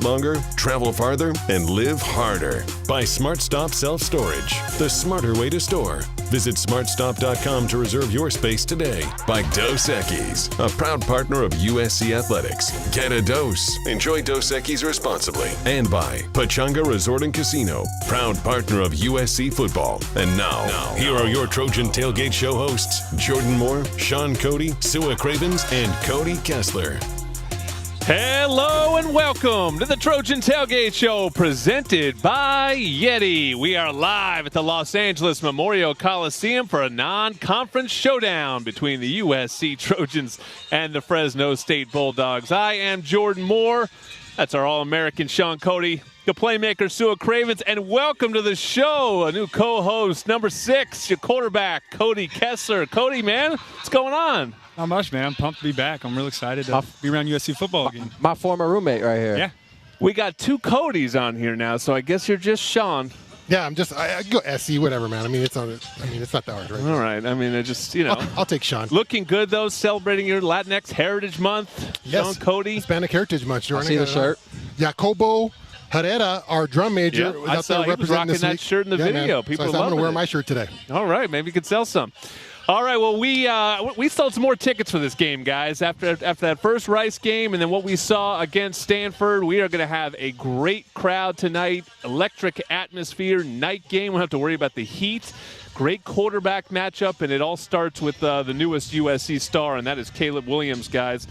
longer, travel farther, and live harder. By SmartStop Self-Storage, the smarter way to store. Visit smartstop.com to reserve your space today. By Dos Equis, a proud partner of USC Athletics. Get a dose. Enjoy Dos Equis responsibly. And by Pechanga Resort and Casino, proud partner of USC football. And now, here are your Trojan Tailgate Show hosts, Jordan Moore, Sean Cody, Sua Cravens, and Cody Kessler. Hello and welcome to the Trojan Tailgate Show presented by Yeti. We are live at the Los Angeles Memorial Coliseum for a non-conference showdown between the USC Trojans and the Fresno State Bulldogs. I am Jordan Moore. That's our All-American Sean Cody, the playmaker Sua Cravens, and welcome to the show, a new co-host, number 6, your quarterback, Cody Kessler. Cody, man, what's going on? Not much, man. I'm pumped to be back. I'm really excited to be around USC football again. My former roommate right here. Yeah. We got 2 Codys on here now, so I guess you're just Sean. Yeah, I go SC, whatever, man. It's not that hard, right? All right. I just, I'll take Sean. Looking good, though, celebrating your Latinx Heritage Month. Yes. Sean Cody. Hispanic Heritage Month. Jordan. I see the shirt. Jacobo Herrera, our drum major, was out there representing this week. That shirt in the video. Man. People I'm going to wear my shirt today. All right. Maybe you could sell some. All right, well, we sold some more tickets for this game, guys. After that first Rice game and then what we saw against Stanford, we are going to have a great crowd tonight, electric atmosphere, night game. We don't have to worry about the heat. Great quarterback matchup, and it all starts with the newest USC star, and that is Caleb Williams, guys.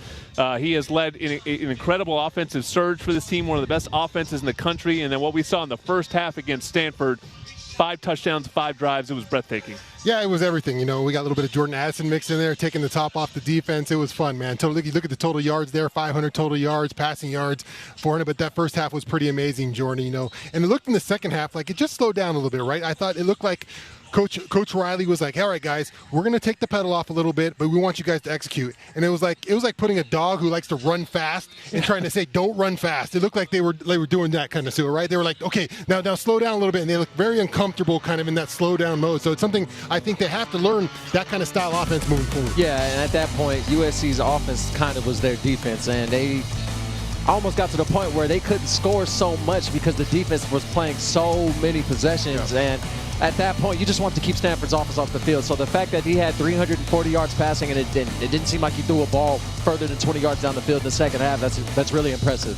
He has led an incredible offensive surge for this team, one of the best offenses in the country, and then what we saw in the first half against Stanford, 5 touchdowns, 5 drives. It was breathtaking. Yeah, it was everything. We got a little bit of Jordan Addison mixed in there, taking the top off the defense. It was fun, man. You look at the total yards there, 500 total yards, passing yards, 400. But that first half was pretty amazing, Jordan, And it looked in the second half like it just slowed down a little bit, right? I thought it looked like Coach Riley was like, all right, guys, we're going to take the pedal off a little bit, but we want you guys to execute. And it was like putting a dog who likes to run fast and trying to say, don't run fast. It looked like they were doing that kind of stuff, right? They were like, okay, now slow down a little bit. And they look very uncomfortable kind of in that slow down mode. So it's something I think they have to learn, that kind of style offense moving forward. Yeah, and at that point, USC's offense kind of was their defense. And they almost got to the point where they couldn't score so much because the defense was playing so many possessions. Yeah. And at that point, you just want to keep Stanford's offense off the field. So the fact that he had 340 yards passing and it didn't seem like he threw a ball further than 20 yards down the field in the second half, that's really impressive.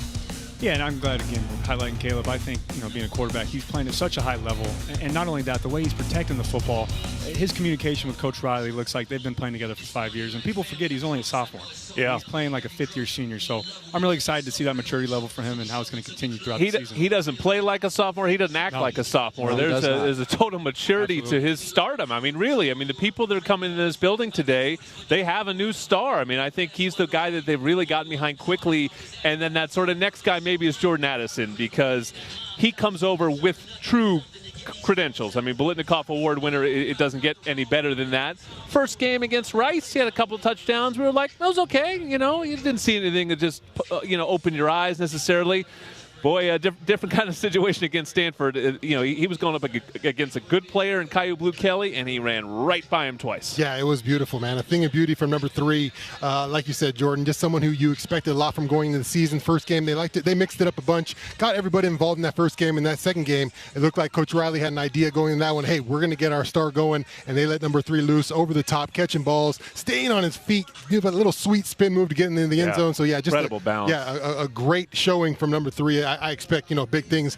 Yeah, and I'm glad, again, we're highlighting Caleb. I think, being a quarterback, he's playing at such a high level. And not only that, the way he's protecting the football, his communication with Coach Riley looks like they've been playing together for 5 years. And people forget he's only a sophomore. Yeah. He's playing like a fifth-year senior. So I'm really excited to see that maturity level for him and how it's going to continue throughout the season. He doesn't play like a sophomore. He doesn't act like a sophomore. There's a total maturity to his stardom. Really. The people that are coming into this building today, they have a new star. I think he's the guy that they've really gotten behind quickly. And then that sort of next guy maybe is Jordan Addison, because he comes over with true credentials. Biletnikoff Award winner, it doesn't get any better than that. First game against Rice, he had a couple of touchdowns. We were like, that was okay. You didn't see anything that just, opened your eyes necessarily. Boy, a different kind of situation against Stanford. He was going up against a good player in Caillou Blue Kelly, and he ran right by him twice. Yeah, it was beautiful, man. A thing of beauty from number 3. Like you said, Jordan, just someone who you expected a lot from going into the season. First game, they liked it. They mixed it up a bunch, got everybody involved in that first game. In that second game, it looked like Coach Riley had an idea going in that one. Hey, we're going to get our star going, and they let number 3 loose over the top, catching balls, staying on his feet, give a little sweet spin move to get into the end zone. So, just incredible balance. Yeah, a great showing from number 3. I expect, big things,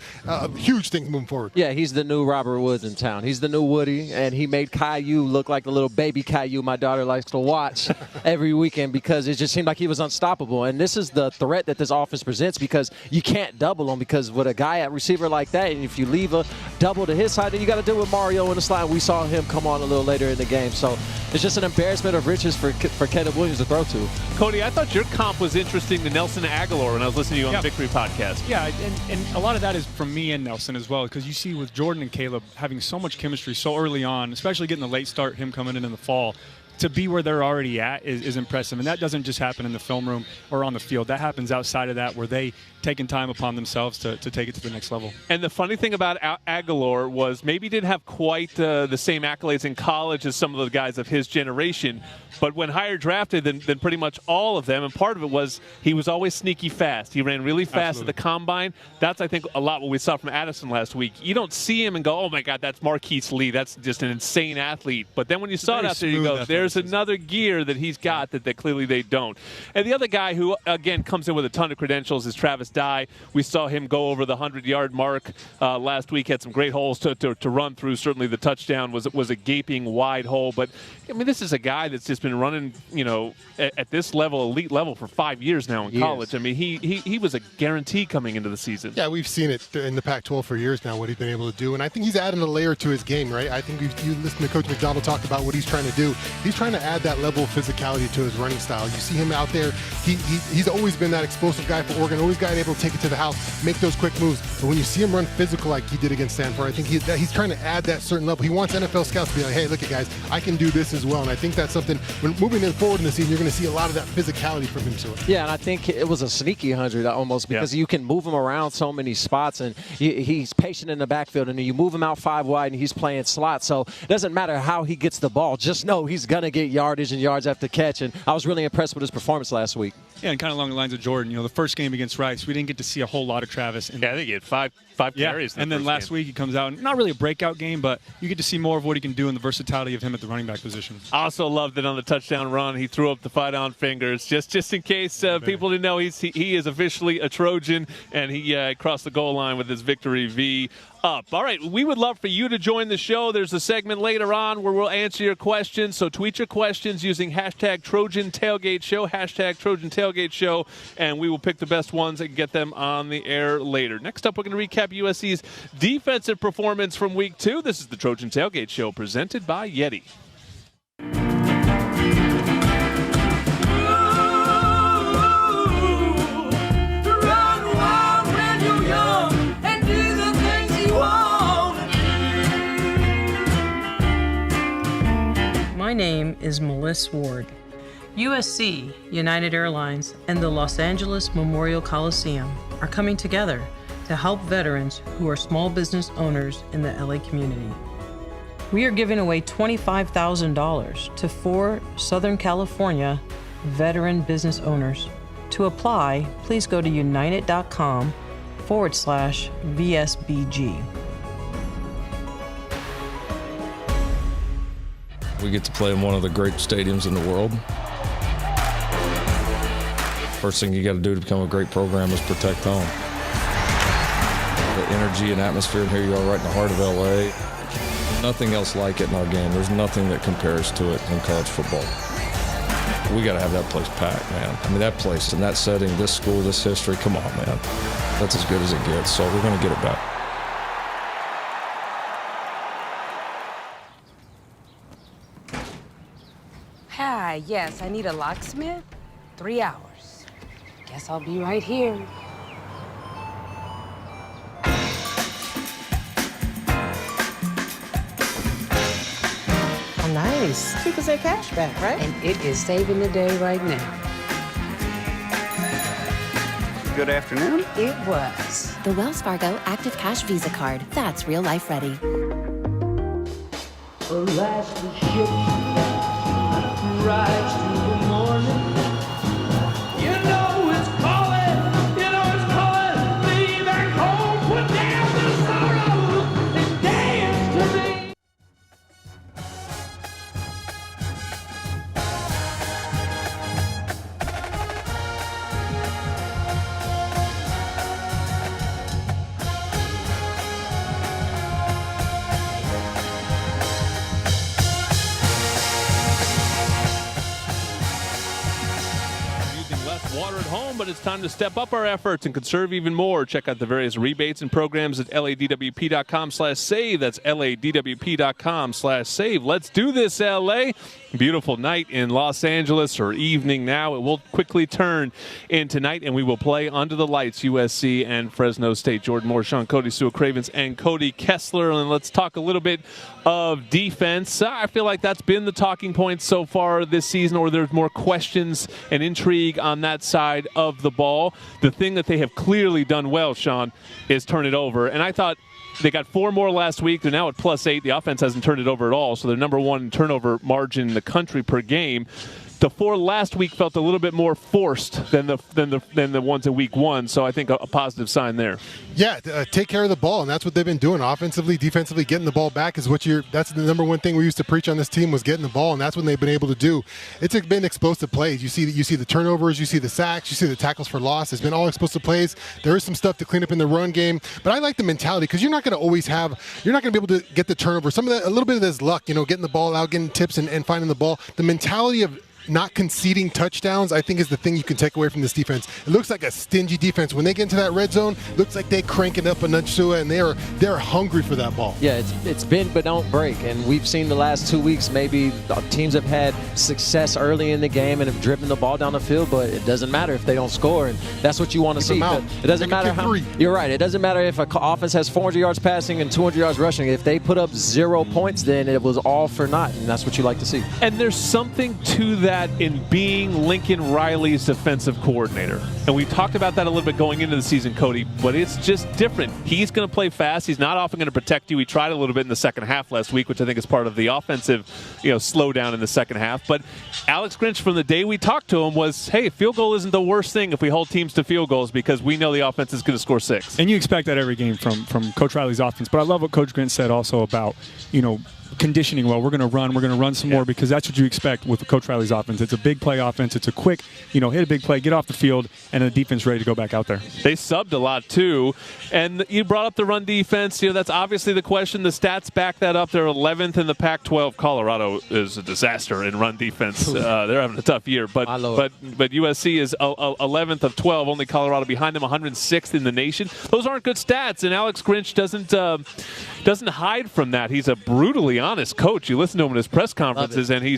huge things moving forward. Yeah, he's the new Robert Woods in town. He's the new Woody, and he made Caillou look like the little baby Caillou my daughter likes to watch every weekend, because it just seemed like he was unstoppable. And this is the threat that this offense presents, because you can't double him, because with a guy at receiver like that, and if you leave a double to his side, then you got to deal with Mario in the slide. We saw him come on a little later in the game. So it's just an embarrassment of riches for Caleb Williams to throw to. Cody, I thought your comp was interesting to Nelson Aguilar when I was listening to you on the Victory Podcast. Yeah, and a lot of that is from me and Nelson as well, because you see with Jordan and Caleb having so much chemistry so early on, especially getting the late start, him coming in the fall, to be where they're already at is impressive. And that doesn't just happen in the film room or on the field. That happens outside of that, where they taking time upon themselves to take it to the next level. And the funny thing about Aguilar was maybe he didn't have quite the same accolades in college as some of the guys of his generation, but when higher drafted than pretty much all of them, and part of it was he was always sneaky fast. He ran really fast at the combine. That's, I think, a lot what we saw from Addison last week. You don't see him and go, oh, my God, that's Marquise Lee. That's just an insane athlete. But then when you saw it out there, you go, there's another gear that he's got that clearly they don't. And the other guy who, again, comes in with a ton of credentials is Travis Dye. We saw him go over the 100-yard mark last week, had some great holes to run through. Certainly the touchdown was a gaping wide hole. But, I mean, this is a guy that's just been running, at this level, elite level, for 5 years now in college. I mean, he was a guarantee coming into the season. Yeah, we've seen it in the Pac-12 for years now, what he's been able to do. And I think he's adding a layer to his game, right? I think you listen to Coach McDonald talk about what he's trying to do. He's trying to add that level of physicality to his running style. You see him out there. He's always been that explosive guy for Oregon, always got able to take it to the house, make those quick moves. But when you see him run physical like he did against Stanford, I think he's trying to add that certain level. He wants NFL scouts to be like, hey, look at guys, I can do this as well. And I think that's something, when moving forward in the season, you're going to see a lot of that physicality from him to it. Yeah, and I think it was a sneaky 100 almost, because you can move him around so many spots, and he's patient in the backfield, and you move him out 5 wide, and he's playing slot. So it doesn't matter how he gets the ball. Just know he's going to get yardage and yards after catch, and I was really impressed with his performance last week. Yeah, and kind of along the lines of Jordan, the first game against Rice, we didn't get to see a whole lot of Travis. I think he had five carries. And then last week he comes out, not really a breakout game, but you get to see more of what he can do and the versatility of him at the running back position. I also loved that on the touchdown run, he threw up the 5-down fingers, just in case people didn't know he is officially a Trojan, and he crossed the goal line with his victory V up. All right, we would love for you to join the show. There's a segment later on where we'll answer your questions, so tweet your questions using hashtag Trojan Tailgate Show, hashtag Trojan Tailgate Show, and we will pick the best ones and get them on the air later. Next up, we're going to recap USC's defensive performance from Week 2. This is the Trojan Tailgate Show presented by Yeti. My name is Melissa Ward. USC, United Airlines, and the Los Angeles Memorial Coliseum are coming together to help veterans who are small business owners in the LA community. We are giving away $25,000 to 4 Southern California veteran business owners. To apply, please go to united.com/VSBG. We get to play in one of the great stadiums in the world. First thing you got to do to become a great program is protect home. The energy and atmosphere, and here you are right in the heart of LA. Nothing else like it in our game. There's nothing that compares to it in college football. We got to have that place packed, man. I mean, that place in that setting, this school, this history, come on, man. That's as good as it gets, so we're going to get it back. Hi, yes, I need a locksmith. 3 hours. Guess I'll be right here. Oh, nice. 2% cash back, right? And it is saving the day right now. Good afternoon. It was. The Wells Fargo Active Cash Visa Card. That's real life ready. Rise to the morning. You know it's calling, me back home, put down the sorrow and dance to me. but it's time to step up our efforts and conserve even more. Check out the various rebates and programs at ladwp.com/save. That's ladwp.com/save. Let's do this, LA. Beautiful night in Los Angeles, or evening now. It will quickly turn into night, and we will play under the lights, USC and Fresno State. Jordan Moore, Sean Cody, Sue Cravens, and Cody Kessler. And let's talk a little bit of defense. I feel like that's been the talking point so far this season, or there's more questions and intrigue on that side of the ball. The thing that they have clearly done well, Sean, is turn it over. And I thought they got 4 more last week. They're now at +8. The offense hasn't turned it over at all, so they're number 1 turnover margin in the country per game. The 4 last week felt a little bit more forced than the ones in week 1, so I think a positive sign there. Yeah, take care of the ball, and that's what they've been doing. Offensively, defensively, getting the ball back is that's the number one thing we used to preach on this team, was getting the ball, and that's what they've been able to do. It's been explosive plays. You see the turnovers, you see the sacks, you see the tackles for loss. It's been all explosive plays. There is some stuff to clean up in the run game, but I like the mentality, because you're not going to be able to get the turnover. A little bit of this luck, getting the ball out, getting tips and finding the ball. The mentality of not conceding touchdowns, I think, is the thing you can take away from this defense. It looks like a stingy defense. When they get into that red zone, it looks like they crank it up a notch to it, and they're hungry for that ball. Yeah, it's bend but don't break, and we've seen the last 2 weeks maybe teams have had success early in the game and have driven the ball down the field, but it doesn't matter if they don't score, and that's what you want to see. It doesn't matter how. You're right. It doesn't matter if an offense has 400 yards passing and 200 yards rushing. If they put up 0 points, then it was all for naught, and that's what you like to see. And there's something to that in being Lincoln Riley's defensive coordinator. And we talked about that a little bit going into the season, Cody, but it's just different. He's going to play fast. He's not often going to protect you. He tried a little bit in the second half last week, which I think is part of the offensive, slowdown in the second half. But Alex Grinch, from the day we talked to him, was, hey, field goal isn't the worst thing if we hold teams to field goals, because we know the offense is going to score 6. And you expect that every game from Coach Riley's offense. But I love what Coach Grinch said also about, conditioning well. We're going to run some more, because that's what you expect with Coach Riley's offense. It's a big play offense. It's a quick, hit a big play, get off the field, and the defense ready to go back out there. They subbed a lot too. And you brought up the run defense. That's obviously the question. The stats back that up. They're 11th in the Pac-12. Colorado is a disaster in run defense. They're having a tough year. But USC is 11th of 12. Only Colorado behind them, 106th in the nation. Those aren't good stats, and Alex Grinch doesn't hide from that. He's a brutally honest coach. You listen to him in his press conferences, and he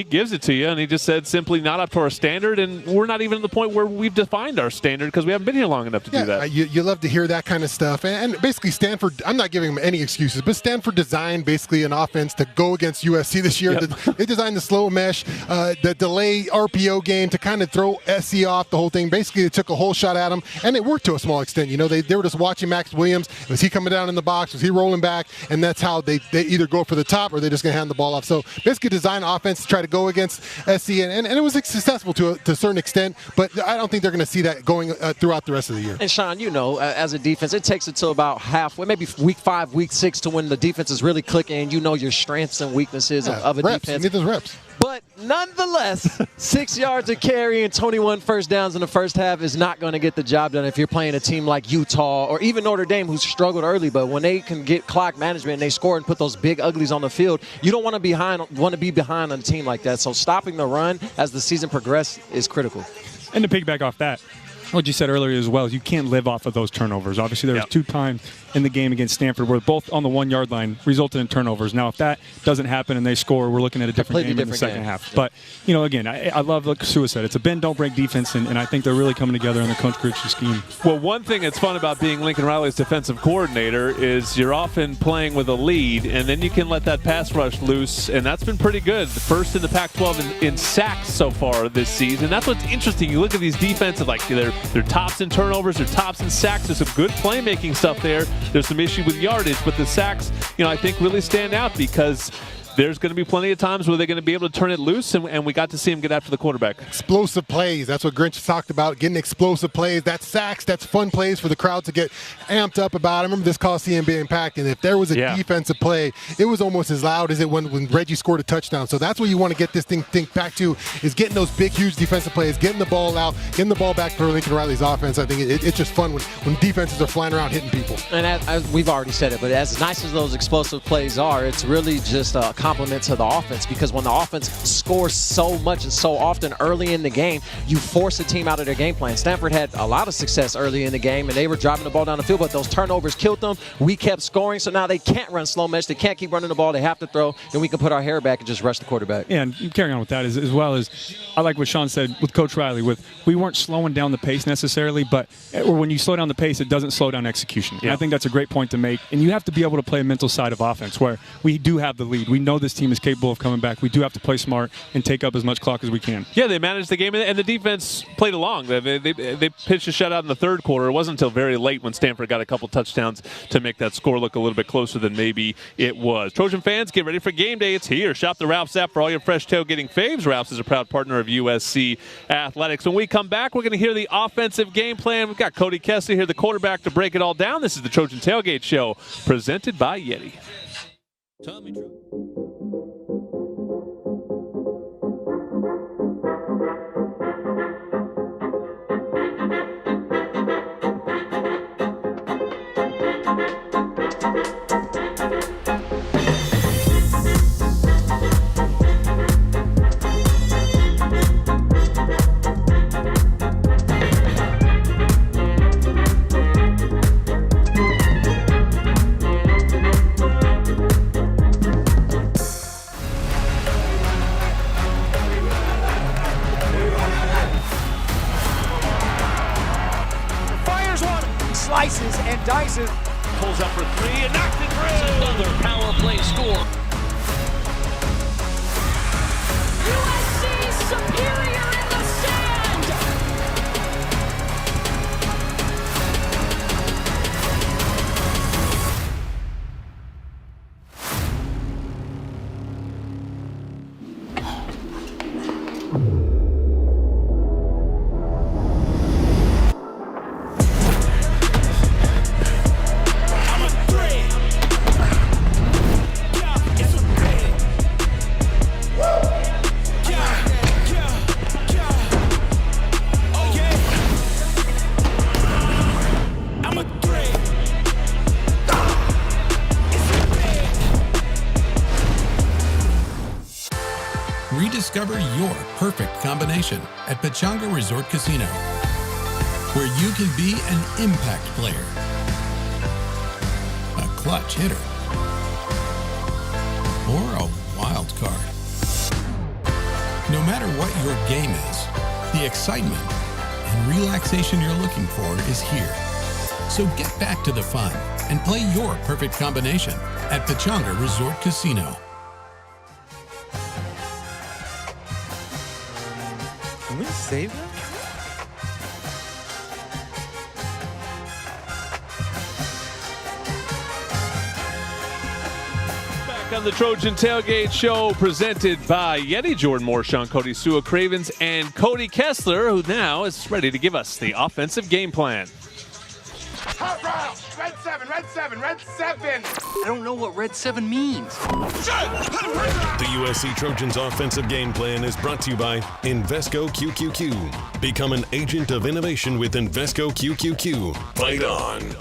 gives it to you, and he just said simply not up to our standard, and we're not even at the point where we've defined our standard, because we haven't been here long enough to do that. You love to hear that kind of stuff. And basically Stanford, I'm not giving them any excuses, but Stanford designed basically an offense to go against USC this year. Yep. They designed the slow mesh, the delay RPO game to kind of throw SC off the whole thing. Basically, they took a whole shot at him, and it worked to a small extent. They were just watching Max Williams. Was he coming down in the box? Was he rolling back? And that's how they either go for the top, or they're just going to hand the ball off. So basically design offense to try to go against SC, and it was successful to a certain extent, but I don't think they're going to see that going throughout the rest of the year. And Sean, as a defense, it takes until about halfway, maybe week 5, week 6, to when the defense is really clicking, and your strengths and weaknesses of a defense. You need those reps. But nonetheless, 6 yards of carry and 21 first downs in the first half is not going to get the job done if you're playing a team like Utah or even Notre Dame, who's struggled early. But when they can get clock management and they score and put those big uglies on the field, you don't want to be behind on a team like that. So stopping the run as the season progresses is critical. And to piggyback off that, what you said earlier as well is you can't live off of those turnovers. Obviously, there was 2 times in the game against Stanford where both on the 1-yard line resulted in turnovers. Now, if that doesn't happen and they score, we're looking at a different game in the second half. But, again, I love what Sue said. It's a bend, don't break defense, and I think they're really coming together in the Coach Grinch scheme. Well, one thing that's fun about being Lincoln Riley's defensive coordinator is you're often playing with a lead, and then you can let that pass rush loose, and that's been pretty good. The first in the Pac-12 in sacks so far this season. That's what's interesting. You look at these defensive, like they're tops in turnovers, they're tops in sacks. There's some good playmaking stuff there. There's some issue with yardage, but the sacks, I think really stand out because there's going to be plenty of times where they're going to be able to turn it loose, and we got to see him get after the quarterback. Explosive plays. That's what Grinch talked about, getting explosive plays. That's sacks. That's fun plays for the crowd to get amped up about. I remember this Coliseum being packed, and if there was a defensive play, it was almost as loud as it when Reggie scored a touchdown. So that's what you want to get this thing back to, is getting those big, huge defensive plays, getting the ball out, getting the ball back for Lincoln Riley's offense. I think it's just fun when defenses are flying around hitting people. And as we've already said it, but as nice as those explosive plays are, it's really just a compliment to the offense, because when the offense scores so much and so often early in the game, you force a team out of their game plan. Stanford had a lot of success early in the game, and they were driving the ball down the field, but those turnovers killed them. We kept scoring, so now they can't run slow mesh. They can't keep running the ball. They have to throw, and we can put our hair back and just rush the quarterback. Yeah, and carrying on with that as well as I like what Sean said with Coach Riley. We weren't slowing down the pace necessarily, but when you slow down the pace, it doesn't slow down execution. Yeah. I think that's a great point to make, and you have to be able to play a mental side of offense where we do have the lead. We know this team is capable of coming back. We do have to play smart and take up as much clock as we can. Yeah, they managed the game, and the defense played along. They pitched a shutout in the third quarter. It wasn't until very late when Stanford got a couple touchdowns to make that score look a little bit closer than maybe it was. Trojan fans, get ready for game day. It's here. Shop the Ralph's app for all your fresh tailgating faves. Ralph's is a proud partner of USC Athletics. When we come back, we're going to hear the offensive game plan. We've got Cody Kessler here, the quarterback, to break it all down. This is the Trojan Tailgate Show, presented by Yeti. Tommy True. Slices and dices. Pulls up for three and knocks it through. Another power play score. USC superior in the sand. Rediscover your perfect combination at Pechanga Resort Casino, where you can be an impact player, a clutch hitter, or a wild card. No matter what your game is, the excitement and relaxation you're looking for is here. So get back to the fun and play your perfect combination at Pechanga Resort Casino. Can we save them? Back on the Trojan Tailgate Show, presented by Yeti. Jordan Moore, Sean Cody, Sua Cravens, and Cody Kessler, who now is ready to give us the offensive game plan. Hot route! Red 7, red 7, red 7! I don't know what red 7 means. The USC Trojans offensive game plan is brought to you by Invesco QQQ. Become an agent of innovation with Invesco QQQ. Fight on.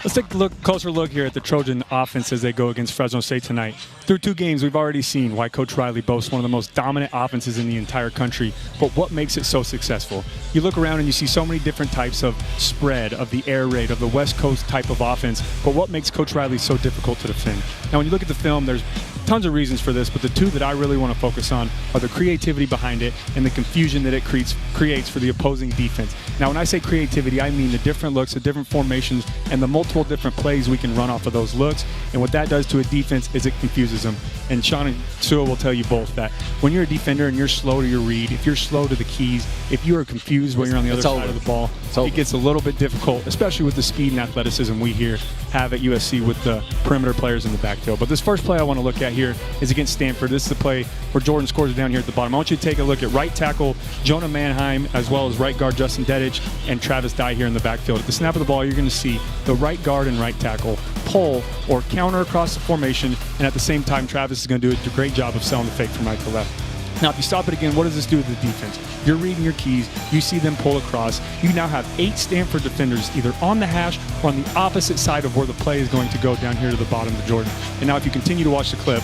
Let's take a closer look here at the Trojan offense as they go against Fresno State tonight. Through 2 games, we've already seen why Coach Riley boasts one of the most dominant offenses in the entire country, but what makes it so successful? You look around and you see so many different types of spread, of the air raid, of the West Coast type of offense, but what makes Coach Riley so difficult to defend? Now, when you look at the film, there's tons of reasons for this, but the 2 that I really want to focus on are the creativity behind it and the confusion that it creates for the opposing defense. Now, when I say creativity, I mean the different looks, the different formations, and the multiple different plays we can run off of those looks. And what that does to a defense is it confuses them. And Sean and Sua will tell you both that when you're a defender and you're slow to your read, if you're slow to the keys, if you are confused when you're on the other side of the ball, it gets a little bit difficult, especially with the speed and athleticism we here have at USC with the perimeter players in the backfield. But this first play I want to look at here is against Stanford. This is the play where Jordan scores it down here at the bottom. I want you to take a look at right tackle Jonah Mannheim, as well as right guard Justin Dedich and Travis Dye here in the backfield. At the snap of the ball, you're going to see the right guard and right tackle pull or counter across the formation, and at the same time, Travis is going to do a great job of selling the fake from right to left. Now, if you stop it again, what does this do to the defense? You're reading your keys. You see them pull across. You now have 8 Stanford defenders either on the hash or on the opposite side of where the play is going to go down here to the bottom of Jordan. And now if you continue to watch the clip,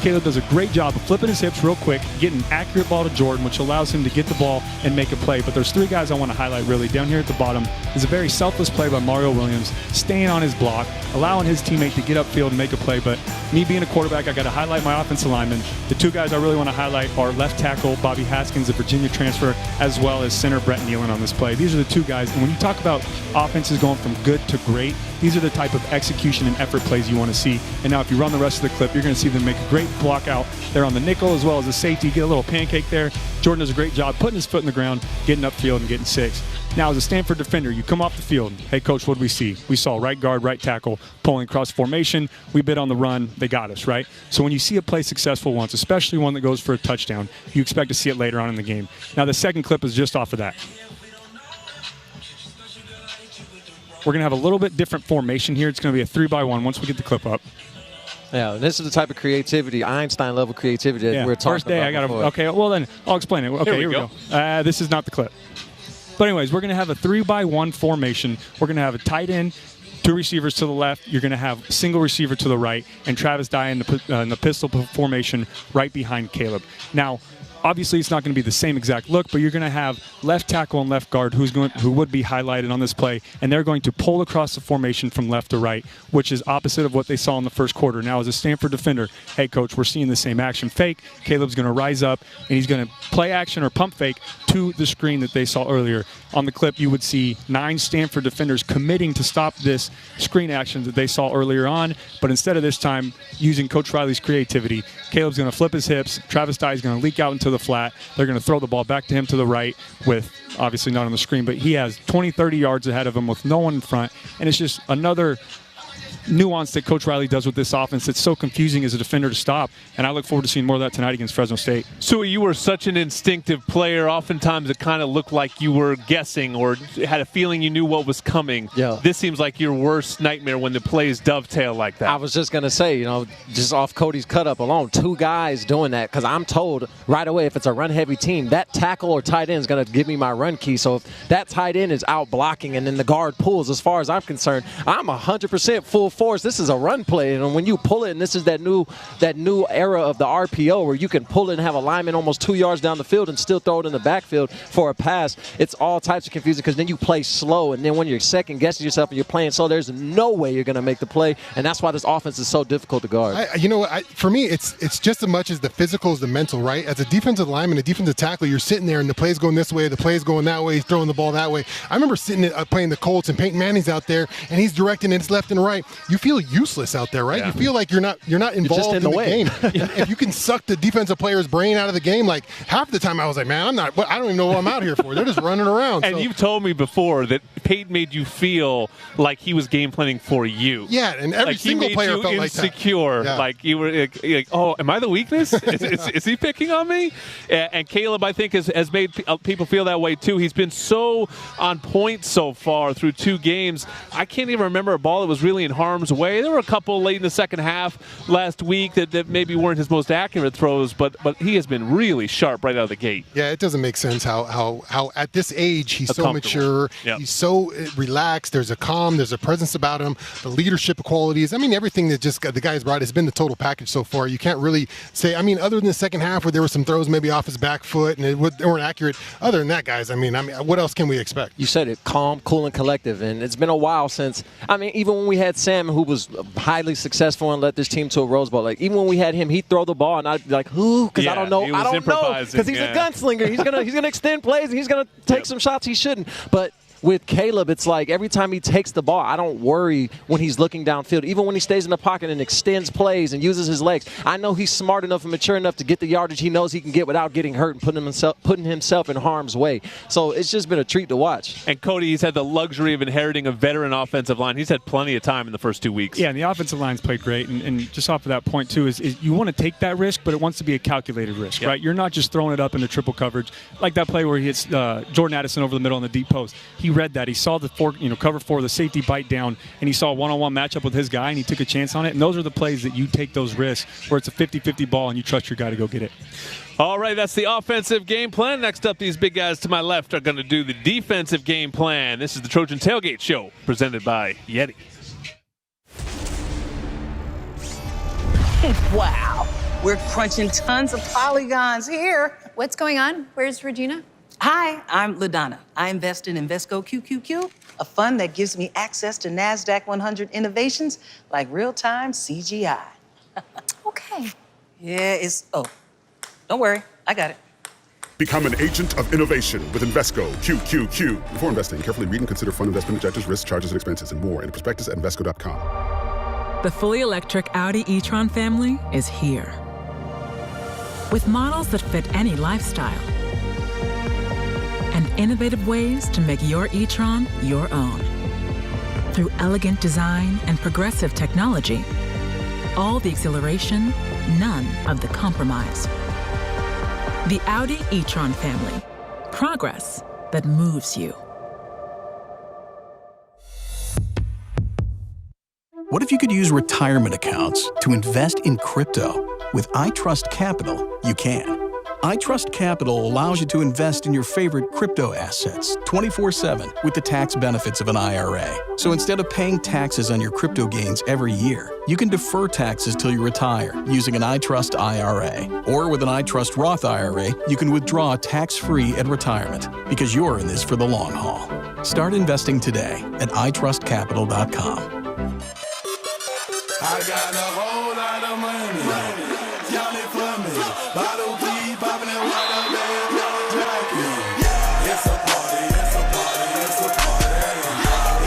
Caleb does a great job of flipping his hips real quick, getting an accurate ball to Jordan, which allows him to get the ball and make a play. But there's 3 guys I want to highlight really. Down here at the bottom is a very selfless play by Mario Williams, staying on his block, allowing his teammate to get upfield and make a play. But me being a quarterback, I got to highlight my offensive linemen. The 2 guys I really want to highlight are left tackle Bobby Haskins, the Virginia transfer, as well as center Brett Nealon on this play. These are the 2 guys. And when you talk about offenses going from good to great, these are the type of execution and effort plays you want to see. And now if you run the rest of the clip, you're going to see them make a great block out there on the nickel as well as the safety. Get a little pancake there. Jordan does a great job putting his foot in the ground, getting upfield and getting 6. Now as a Stanford defender, you come off the field. Hey, coach, what did we see? We saw right guard, right tackle, pulling across formation. We bid on the run. They got us, right? So when you see a play successful once, especially one that goes for a touchdown, you expect to see it later on in the game. Now the second clip is just off of that. We're going to have a little bit different formation here. It's going to be a 3-by-1 once we get the clip up. Yeah, this is the type of creativity, Einstein-level creativity that we're talking First day, about I got to. before. Okay, well then I'll explain it. Okay, here we go. This is not the clip. But anyways, we're going to have a 3-by-1 formation. We're going to have a tight end, 2 receivers to the left. You're going to have a single receiver to the right, and Travis Dye in the pistol formation right behind Caleb. Now, obviously, it's not going to be the same exact look, but you're going to have left tackle and left guard who would be highlighted on this play, and they're going to pull across the formation from left to right, which is opposite of what they saw in the first quarter. Now, as a Stanford defender, hey, coach, we're seeing the same action fake. Caleb's going to rise up, and he's going to play action or pump fake to the screen that they saw earlier. On the clip, you would see 9 Stanford defenders committing to stop this screen action that they saw earlier on, but instead of this time using Coach Riley's creativity, Caleb's going to flip his hips. Travis Dye is going to leak out into the flat. They're going to throw the ball back to him to the right with, obviously not on the screen, but he has 20, 30 yards ahead of him with no one in front. And it's just another nuance that Coach Riley does with this offense that's so confusing as a defender to stop. And I look forward to seeing more of that tonight against Fresno State. Suey, you were such an instinctive player. Oftentimes it kind of looked like you were guessing or had a feeling you knew what was coming. Yeah. This seems like your worst nightmare when the plays dovetail like that. I was just going to say, just off Cody's cut up alone, 2 guys doing that, because I'm told right away if it's a run-heavy team, that tackle or tight end is going to give me my run key. So if that tight end is out blocking and then the guard pulls, as far as I'm concerned, I'm 100% full force. This is a run play, and when you pull it, and this is that new era of the RPO where you can pull it and have a lineman almost 2 yards down the field and still throw it in the backfield for a pass. It's all types of confusing because then you play slow, and then when you're second guessing yourself and you're playing slow, there's no way you're going to make the play, and that's why this offense is so difficult to guard. For me, it's just as much as the physical as the mental, right? As a defensive lineman, a defensive tackle, you're sitting there and the play's going this way, the play's going that way, he's throwing the ball that way. I remember sitting playing the Colts and Peyton Manning's out there and he's directing it left and right. You feel useless out there, right? Yeah. You feel like you're not involved in the game. If you can suck the defensive player's brain out of the game, like half the time I was like, man, I don't even know what I'm out here for. They're just running around. And you've told me before that Peyton made you feel like he was game planning for you. Yeah, and every single player felt like that. Insecure, like you were like, oh, am I the weakness? Is he picking on me? And Caleb, I think, has made people feel that way too. He's been so on point so far through 2 games. I can't even remember a ball that was really in harm's way. There were a couple late in the second half last week that maybe weren't his most accurate throws, but he has been really sharp right out of the gate. Yeah, it doesn't make sense how at this age he's so mature, he's so relaxed, there's a calm, there's a presence about him, the leadership qualities. I mean, everything that just the guy's brought has been the total package so far. You can't really say, I mean, other than the second half where there were some throws maybe off his back foot and they weren't accurate, other than that, guys, I mean, what else can we expect? You said it, calm, cool, and collective, and it's been a while since, even when we had Sam, who was highly successful and led this team to a Rose Bowl, like even when we had him, he'd throw the ball and I'd be like, who? Because I don't know, because he's a gunslinger. He's gonna extend plays and he's gonna take some shots he shouldn't. But with Caleb, it's like every time he takes the ball, I don't worry when he's looking downfield. Even when he stays in the pocket and extends plays and uses his legs, I know he's smart enough and mature enough to get the yardage he knows he can get without getting hurt and putting himself in harm's way. So it's just been a treat to watch. And Cody, he's had the luxury of inheriting a veteran offensive line. He's had plenty of time in the first 2 weeks. Yeah, and the offensive line's played great. And just off of that point, too, is you want to take that risk, but it wants to be a calculated risk, right? You're not just throwing it up into triple coverage. Like that play where he hits Jordan Addison over the middle on the deep post. He he read that. He saw the cover 4, the safety bite down, and he saw a one-on-one matchup with his guy, and he took a chance on it. And those are the plays that you take those risks where it's a 50-50 ball and you trust your guy to go get it. All right, that's the offensive game plan. Next up, these big guys to my left are going to do the defensive game plan. This is the Trojan Tailgate Show, presented by Yeti. Wow, we're crunching tons of polygons here. What's going on? Where's Regina? Hi, I'm LaDonna. I invest in Invesco QQQ, a fund that gives me access to NASDAQ 100 innovations like real-time CGI. Okay. Yeah, don't worry, I got it. Become an agent of innovation with Invesco QQQ. Before investing, carefully read and consider fund investment objectives, risks, charges, and expenses, and more in the prospectus at Invesco.com. The fully electric Audi e-tron family is here. With models that fit any lifestyle and innovative ways to make your e-tron your own. Through elegant design and progressive technology, all the exhilaration, none of the compromise. The Audi e-tron family. Progress that moves you. What if you could use retirement accounts to invest in crypto? With iTrust Capital, you can. iTrust Capital allows you to invest in your favorite crypto assets 24/7 with the tax benefits of an IRA. So instead of paying taxes on your crypto gains every year, you can defer taxes till you retire using an iTrust IRA. Or with an iTrust Roth IRA, you can withdraw tax-free at retirement because you're in this for the long haul. Start investing today at itrustcapital.com. I got a whole lot of money. Y'all it for me. Bottle key popping and white up there. It's a party, it's a party, it's a party.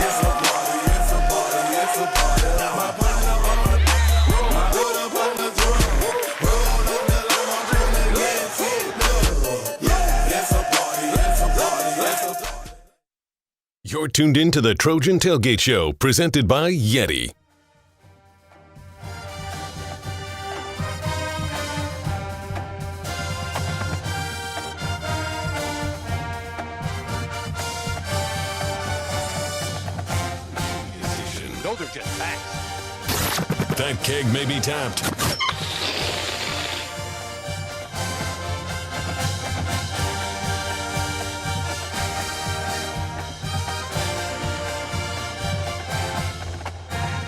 It's a party, it's a party, it's a party. My partner on the my hood up on the drum. Roll up the line, I'm trying to get it. It's a party, it's a party, it's a party. You're tuned in to the Trojan Tailgate Show, presented by Yeti. Those are just facts. That keg may be tapped.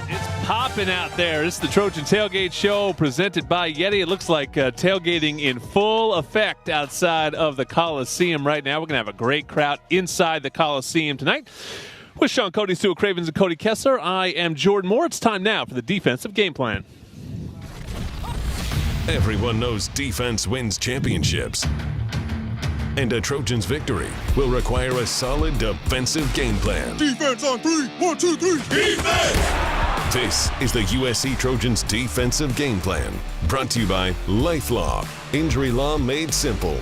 It's popping out there. This is the Trojan Tailgate Show presented by Yeti. It looks like tailgating in full effect outside of the Coliseum right now. We're going to have a great crowd inside the Coliseum tonight. With Sean Cody, Stuart Cravens, and Cody Kessler, I am Jordan Moore. It's time now for the defensive game plan. Everyone knows defense wins championships. And a Trojans victory will require a solid defensive game plan. Defense on 3, 1, 2, 3. Defense! This is the USC Trojans defensive game plan, brought to you by LifeLaw, injury law made simple.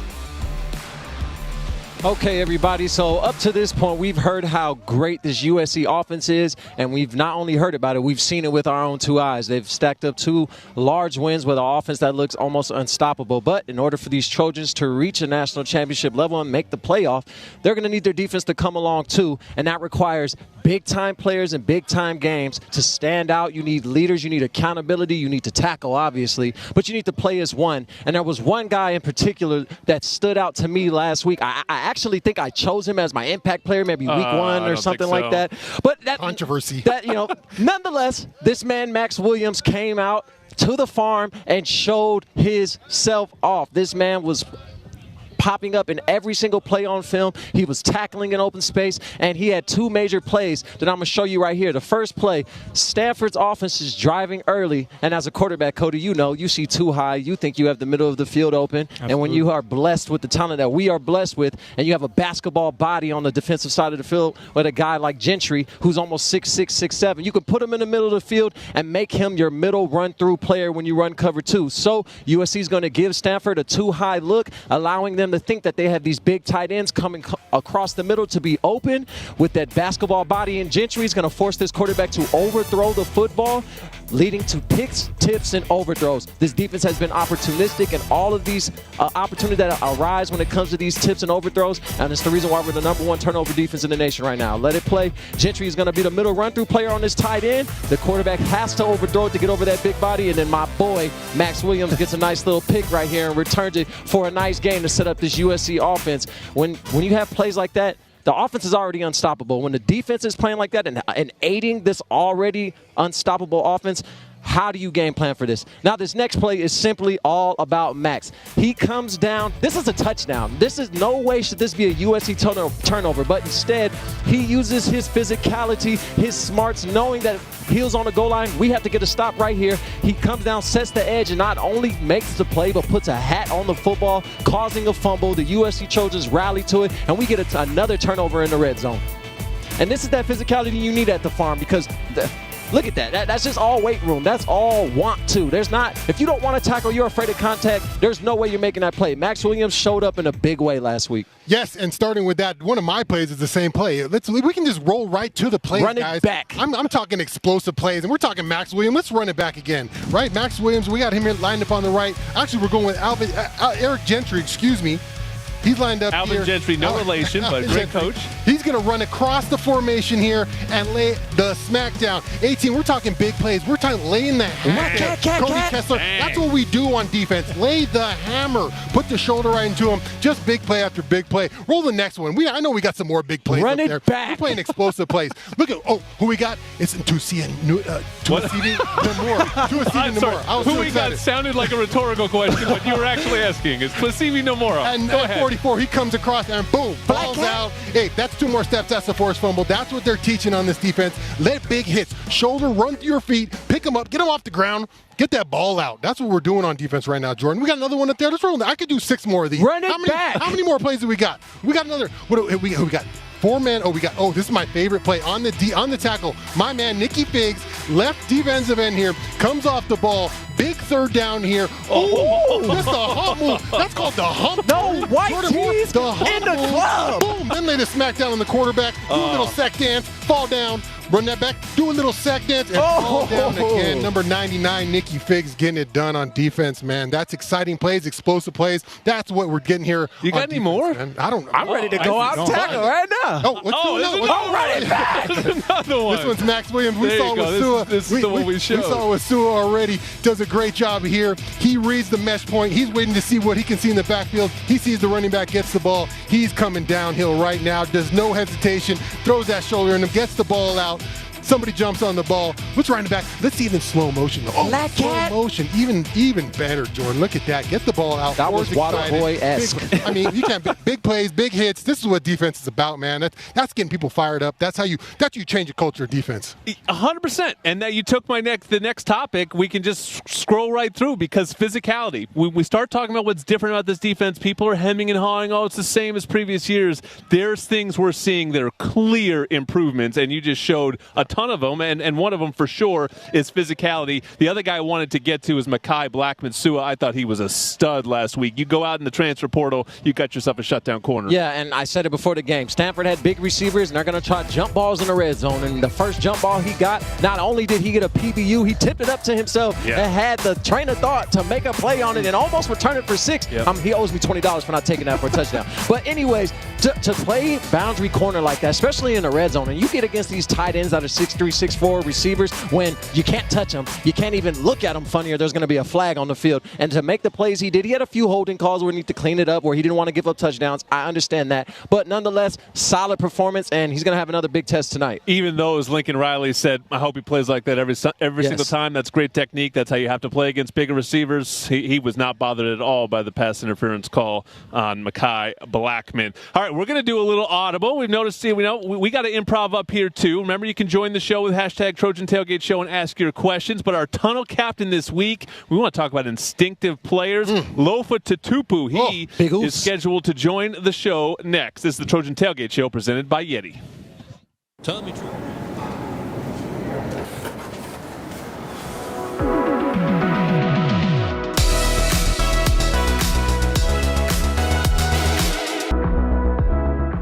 Okay, everybody, so up to this point, we've heard how great this USC offense is, and we've not only heard about it, we've seen it with our own two eyes. They've stacked up 2 large wins with an offense that looks almost unstoppable. But in order for these Trojans to reach a national championship level and make the playoff, they're going to need their defense to come along too, and that requires big-time players in big-time games to stand out. You need leaders, you need accountability, you need to tackle, obviously, but you need to play as one. And there was one guy in particular that stood out to me last week. I actually think I chose him as my impact player, maybe week 1 or something like that. But that controversy. That, nonetheless, this man Max Williams came out to the farm and showed himself off. This man was popping up in every single play on film. He was tackling in open space, and he had 2 major plays that I'm going to show you right here. The first play, Stanford's offense is driving early, and as a quarterback, Cody, you see too high, you think you have the middle of the field open. Absolutely. And when you are blessed with the talent that we are blessed with, and you have a basketball body on the defensive side of the field with a guy like Gentry, who's almost 6'6", 6'7", you can put him in the middle of the field and make him your middle run-through player when you run cover 2. So USC is going to give Stanford a too high look, allowing them to think that they have these big tight ends coming across the middle to be open with that basketball body, and Gentry is going to force this quarterback to overthrow the football. leading to picks, tips, and overthrows. This defense has been opportunistic in all of these opportunities that arise when it comes to these tips and overthrows, and it's the reason why we're the #1 turnover defense in the nation right now. Let it play. Gentry is going to be the middle run-through player on this tight end. The quarterback has to overthrow it to get over that big body, and then my boy, Max Williams, gets a nice little pick right here and returns it for a nice game to set up this USC offense. When you have plays like that, the offense is already unstoppable. When the defense is playing like that and aiding this already unstoppable offense, how do you game plan for this? Now, this next play is simply all about Max. He comes down. This is a touchdown. This is no way should this be a USC turnover, but instead, he uses his physicality, his smarts, knowing that heels on the goal line. We have to get a stop right here. He comes down, sets the edge, and not only makes the play, but puts a hat on the football, causing a fumble. The USC Trojans rally to it, and we get another turnover in the red zone. And this is that physicality you need at the farm because look at that. That's just all weight room. That's all want to. There's not, if you don't want to tackle, you're afraid of contact, there's no way you're making that play. Max Williams showed up in a big way last week. Yes, and starting with that, one of my plays is the same play. We can just roll right to the plays, run it guys. Back. I'm talking explosive plays, and we're talking Max Williams. Let's run it back again, right? Max Williams, we got him here lined up on the right. Actually, we're going with Eric Gentry, excuse me. He's lined up Alvin here. Gentry, no relation, but great coach. He's going to run across the formation here and lay the smackdown. 18, we're talking big plays. We're talking laying the hammer. Cody Kessler, that's what we do on defense. Lay the hammer. Put the shoulder right into him. Just big play after big play. Roll the next one. I know we got some more big plays Run up it there. back. We're playing explosive plays. Look at, who we got? It's Tuasi Nomura. Who we got sounded like a rhetorical question, but you were actually asking. It's Tuasi Nomura. And Go at ahead. 44, he comes across and boom, falls out. Hey, that's 2 more steps. That's a forced fumble. That's what they're teaching on this defense. Let big hits. Shoulder, run to your feet, pick them up, get them off the ground, get that ball out. That's what we're doing on defense right now, Jordan. We got another one up there. Let's roll. I could do 6 more of these. Run it back. How many more plays do we got? We got another. What we got? 4 men. This is my favorite play on the tackle. My man Nicky Figs, left defensive end here, comes off the ball. Big third down here. That's the hump move. That's called the hump. No white tees the hump in the move. club. Boom. Then they just smack down on the quarterback. Do a little sack dance. Fall down. Run that back. Do a little sack dance and fall down again. Number 99, Nicky Figs, getting it done on defense, man. That's exciting plays, explosive plays. That's what we're getting here. You got any more? Man. I don't. I'm ready to go out and tackle right now. Run it back. There's another one. This one's Max Williams. We There saw you go. with Sua. This is the one we showed. We saw with Sua already. Does a great job here. He reads the mesh point. He's waiting to see what he can see in the backfield. He sees the running back, gets the ball. He's coming downhill right now. Does no hesitation. Throws that shoulder in him. Gets the ball out. Somebody jumps on the ball. Let's run it back. Let's see it in slow motion. Slow motion. Even better, Jordan. Look at that. Get the ball out. That was Waterboy-esque. I mean, you can't big plays, big hits. This is what defense is about, man. That's getting people fired up. That's how you change a culture of defense. 100%. And that you took the next topic. We can just scroll right through because physicality. We start talking about what's different about this defense. People are hemming and hawing. Oh, it's the same as previous years. There's things we're seeing that are clear improvements, and you just showed a ton of them, and one of them for sure is physicality. The other guy I wanted to get to is Mekhi Blackman-Sua. I thought he was a stud last week. You go out in the transfer portal, you got yourself a shutdown corner. Yeah, and I said it before the game. Stanford had big receivers, and they're going to try jump balls in the red zone. And the first jump ball he got, not only did he get a PBU, he tipped it up to himself and had the train of thought to make a play on it and almost return it for 6. Yep. He owes me $20 for not taking that for a touchdown. But anyways, to play boundary corner like that, especially in the red zone, and you get against these tight ends that are 6'3", 6'4" receivers when you can't touch them, you can't even look at them funny or there's going to be a flag on the field. And to make the plays he did, he had a few holding calls where he needed to clean it up, where he didn't want to give up touchdowns. I understand that. But nonetheless, solid performance, and he's going to have another big test tonight. Even though, as Lincoln Riley said, I hope he plays like that every single time. That's great technique. That's how you have to play against bigger receivers. He was not bothered at all by the pass interference call on Mekhi Blackman. All right, we're going to do a little audible. We've noticed, we got to improv up here, too. Remember, you can join the show with hashtag Trojan Tailgate Show and ask your questions. But our tunnel captain this week, we want to talk about instinctive players. Lofa Tatupu, he is scheduled to join the show next. This is the Trojan Tailgate Show presented by Yeti. Tell me true.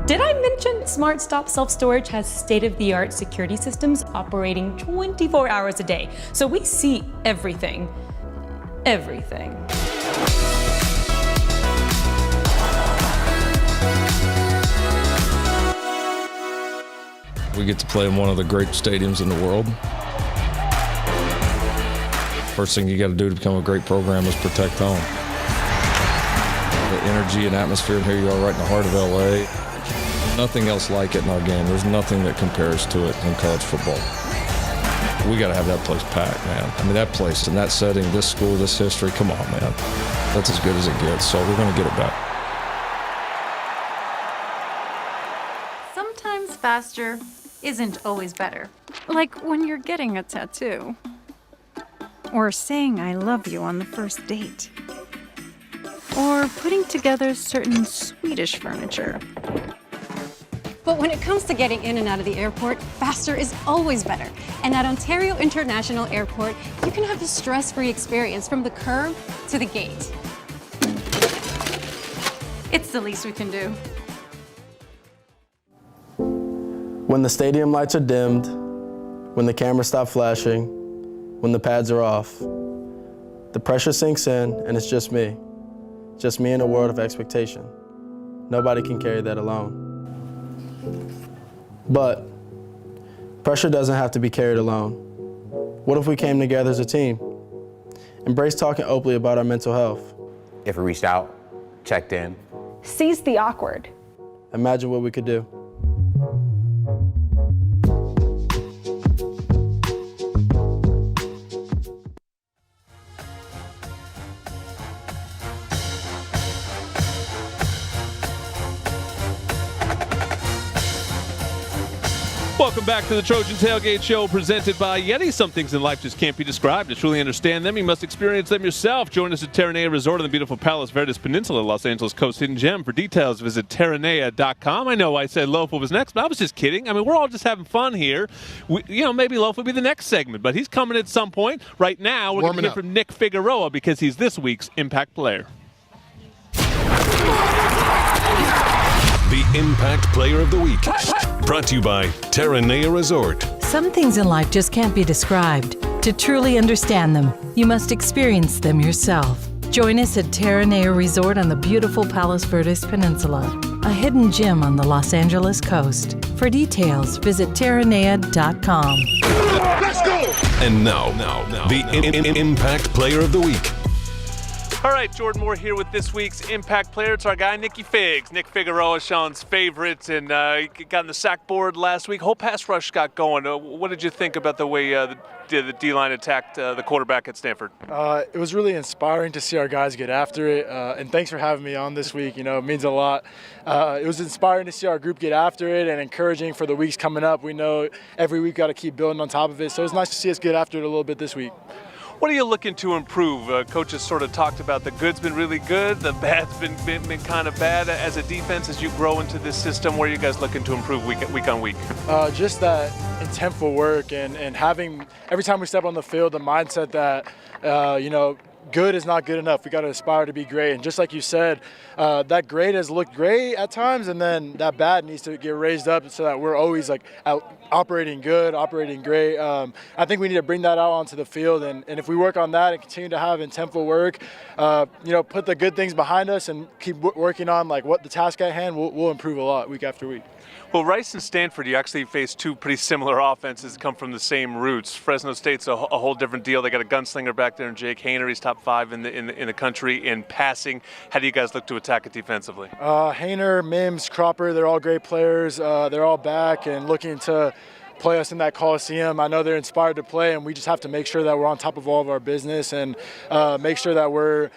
Did I mention SmartStop Self-Storage has state-of-the-art security systems operating 24 hours a day, so we see everything. Everything. We get to play in one of the great stadiums in the world. First thing you got to do to become a great program is protect home. The energy and atmosphere, and here you are right in the heart of LA. Nothing else like it in our game. There's nothing that compares to it in college football. We got to have that place packed, man. I mean, that place in that setting, this school, this history, come on, man. That's as good as it gets, so we're going to get it back. Sometimes faster isn't always better. Like when you're getting a tattoo. Or saying I love you on the first date. Or putting together certain Swedish furniture. But when it comes to getting in and out of the airport, faster is always better. And at Ontario International Airport, you can have a stress-free experience from the curb to the gate. It's the least we can do. When the stadium lights are dimmed, when the cameras stop flashing, when the pads are off, the pressure sinks in and it's just me in a world of expectation. Nobody can carry that alone. But pressure doesn't have to be carried alone. What if we came together as a team? Embrace talking openly about our mental health. If we reached out, checked in. Seize the awkward. Imagine what we could do. Welcome back to the Trojan Tailgate Show, presented by Yeti. Some things in life just can't be described. To truly understand them, you must experience them yourself. Join us at Terranea Resort on the beautiful Palos Verdes Peninsula, Los Angeles Coast Hidden Gem. For details, visit terranea.com. I know I said Lofa was next, but I was just kidding. I mean, we're all just having fun here. Maybe Lofa will be the next segment, but he's coming at some point. Right now, we're going to hear from Nick Figueroa because he's this week's Impact Player. The Impact Player of the Week. Brought to you by Terranea Resort. Some things in life just can't be described. To truly understand them, you must experience them yourself. Join us at Terranea Resort on the beautiful Palos Verdes Peninsula, a hidden gem on the Los Angeles coast. For details, visit terranea.com. Let's go! And now, the Impact Player of the Week. All right, Jordan Moore here with this week's Impact Player. It's our guy, Nicky Figs. Nick Figueroa, Sean's favorite, and he got on the sack board last week. Whole pass rush got going. What did you think about the way the D-line attacked the quarterback at Stanford? It was really inspiring to see our guys get after it, and thanks for having me on this week. It means a lot. It was inspiring to see our group get after it and encouraging for the weeks coming up. We know every week got to keep building on top of it, so it's nice to see us get after it a little bit this week. What are you looking to improve? Coaches sort of talked about the good's been really good, the bad's been kind of bad as a defense as you grow into this system. Where are you guys looking to improve week on week? Just that intentful work and having, every time we step on the field, the mindset that, good is not good enough. We got to aspire to be great. And just like you said, that great has looked great at times, and then that bad needs to get raised up so that we're always operating good, operating great. I think we need to bring that out onto the field, and if we work on that and continue to have intentful work, put the good things behind us and keep working on what the task at hand, we'll improve a lot week after week. Well, Rice and Stanford, you actually face two pretty similar offenses that come from the same roots. Fresno State's a whole different deal. They got a gunslinger back there in Jake Haener. He's top 5 in the country in passing. How do you guys look to attack it defensively? Haener, Mims, Cropper, they're all great players. They're all back and looking to play us in that Coliseum. I know they're inspired to play, and we just have to make sure that we're on top of all of our business and make sure that we're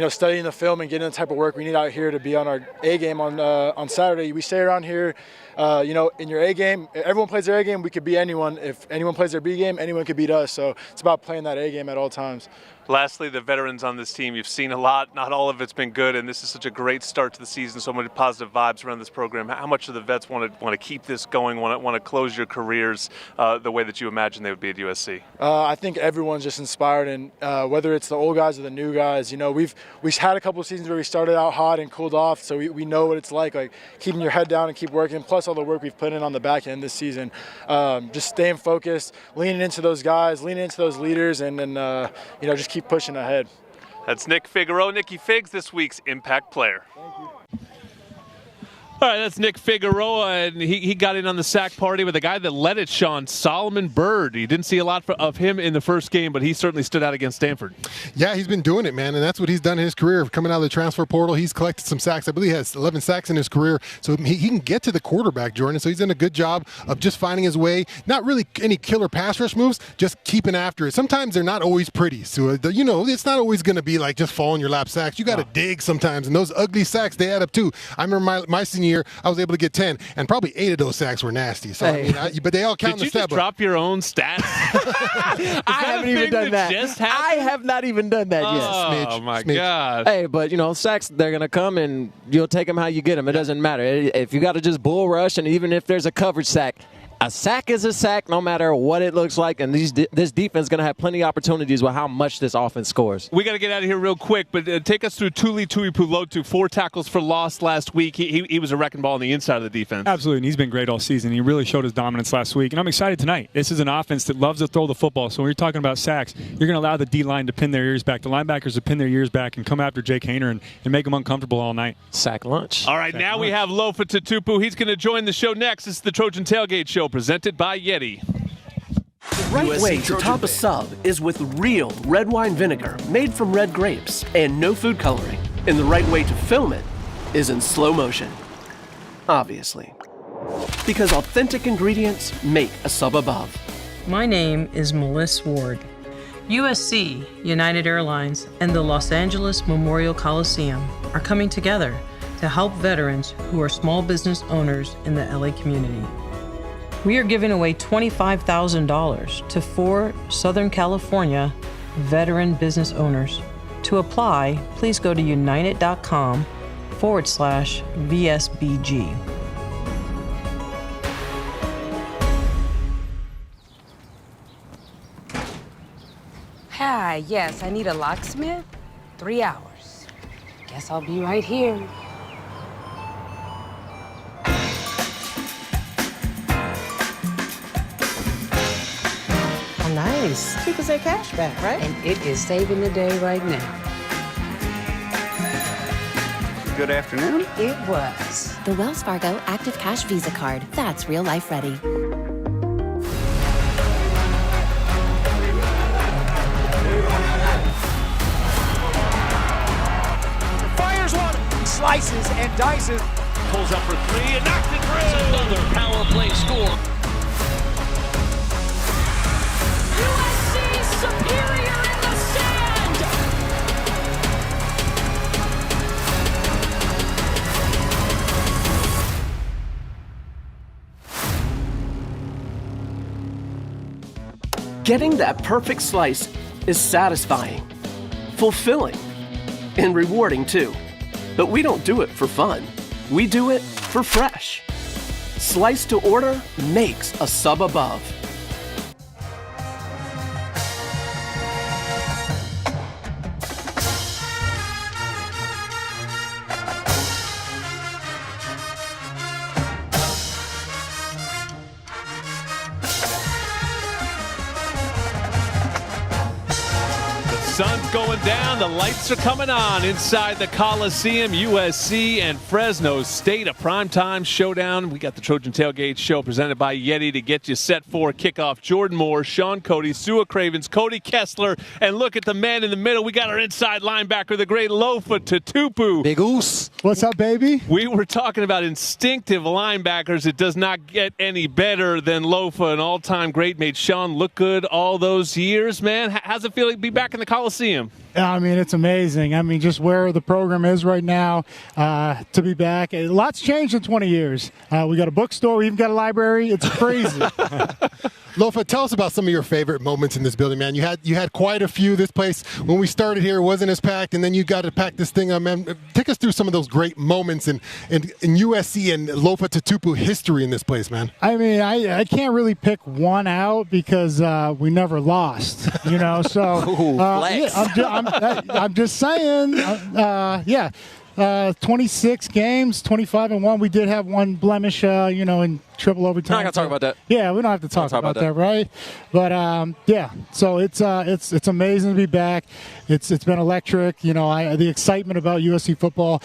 studying the film and getting the type of work we need out here to be on our A game on Saturday. We stay around here, in your A game. Everyone plays their A game. We could beat anyone. If anyone plays their B game, anyone could beat us. So it's about playing that A game at all times. Lastly, the veterans on this team, you've seen a lot. Not all of it's been good, and this is such a great start to the season. So many positive vibes around this program. How much do the vets want to keep this going? Want to close your careers the way that you imagine they would be at USC? I think everyone's just inspired, and whether it's the old guys or the new guys, we've we had a couple of seasons where we started out hot and cooled off, so we know what it's like keeping your head down and keep working, plus all the work we've put in on the back end this season. Just staying focused, leaning into those guys, leaning into those leaders, and then, just keep pushing ahead. That's Nick Figueroa, Nicky Figs, this week's Impact Player. Thank you. All right, that's Nick Figueroa, and he got in on the sack party with a guy that led it, Sean, Solomon Byrd. You didn't see a lot of him in the first game, but he certainly stood out against Stanford. Yeah, he's been doing it, man, and that's what he's done in his career. Coming out of the transfer portal, he's collected some sacks. I believe he has 11 sacks in his career, so he can get to the quarterback, Jordan. So he's done a good job of just finding his way. Not really any killer pass rush moves, just keeping after it. Sometimes they're not always pretty, so it's not always going to be like just fall in your lap sacks. You got to dig sometimes, and those ugly sacks, they add up too. I remember my senior year, I was able to get 10, and probably 8 of those sacks were nasty. So but they all count. Did you just drop your own stats? I haven't even done that. I have not even done that yet. Oh my God! Hey, but sacks, they're gonna come, and you'll take them how you get them. It doesn't matter if you got to just bull rush, and even if there's a coverage sack. A sack is a sack no matter what it looks like, and this defense is going to have plenty of opportunities with how much this offense scores. We got to get out of here real quick, but take us through Tuli Tuipulotu, 4 tackles for loss last week. He was a wrecking ball on the inside of the defense. Absolutely, and he's been great all season. He really showed his dominance last week, and I'm excited tonight. This is an offense that loves to throw the football, so when you're talking about sacks, you're going to allow the D-line to pin their ears back, the linebackers to pin their ears back and come after Jake Hayner and make them uncomfortable all night. Sack lunch. All right, now we have Lofa Tatupu. He's going to join the show next. This is the Trojan Tailgate Show presented by Yeti. The right way to top a sub is with real red wine vinegar made from red grapes and no food coloring. And the right way to film it is in slow motion. Obviously. Because authentic ingredients make a sub above. My name is Melissa Ward. USC, United Airlines, and the Los Angeles Memorial Coliseum are coming together to help veterans who are small business owners in the LA community. We are giving away $25,000 to 4 Southern California veteran business owners. To apply, please go to united.com/VSBG. Hi, yes, I need a locksmith. 3 hours. Guess I'll be right here. Nice. 2% cash back, right? And it is saving the day right now. Good afternoon. It was. The Wells Fargo Active Cash Visa Card. That's real life ready. Fires one, slices and dices. Pulls up for 3 and knocks it through. Another power play score. USC superior in the sand. Getting that perfect slice is satisfying, fulfilling, and rewarding too. But we don't do it for fun. We do it for fresh. Slice to order makes a sub above. Sun's going down, the lights are coming on inside the Coliseum. USC and Fresno State, a primetime showdown. We got the Trojan Tailgate Show presented by Yeti to get you set for kickoff. Jordan Moore, Sean Cody, Sua Cravens, Cody Kessler, and look at the man in the middle. We got our inside linebacker, the great Lofa Tatupu. Big Oos. What's up, baby? We were talking about instinctive linebackers. It does not get any better than Lofa, an all-time great. Made Sean look good all those years, man. How's it feel to be back in the Coliseum? I mean, it's amazing. I mean, just where the program is right now, to be back. A lot's changed in 20 years. We got a bookstore. We even got a library. It's crazy. Lofa, tell us about some of your favorite moments in this building, man. You had quite a few. This place, when we started here, wasn't as packed, and then you got to pack this thing up, man. Take us through some of those great moments in USC and Lofa Tatupu history in this place, man. I mean, I can't really pick one out because we never lost, you know. So flex. yeah, I'm just saying. 26 games, 25-1. We did have one blemish, in triple overtime. Not gonna talk about that. Yeah, we don't have to talk about that, right? But so it's amazing to be back. It's been electric. The excitement about USC football,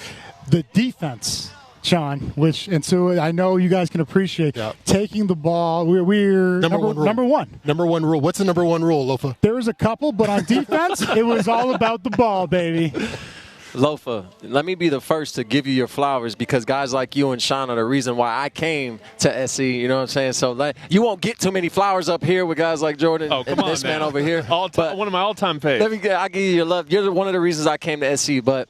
the defense. Sean, and Sue, I know you guys can appreciate taking the ball. We're number one. Number one rule. What's the number one rule, Lofa? There was a couple, but on defense, it was all about the ball, baby. Lofa, let me be the first to give you your flowers because guys like you and Sean are the reason why I came to SC. You know what I'm saying? So you won't get too many flowers up here with guys like Jordan and this man over here. One of my all-time faves. I'll give you your love. You're one of the reasons I came to SC. But,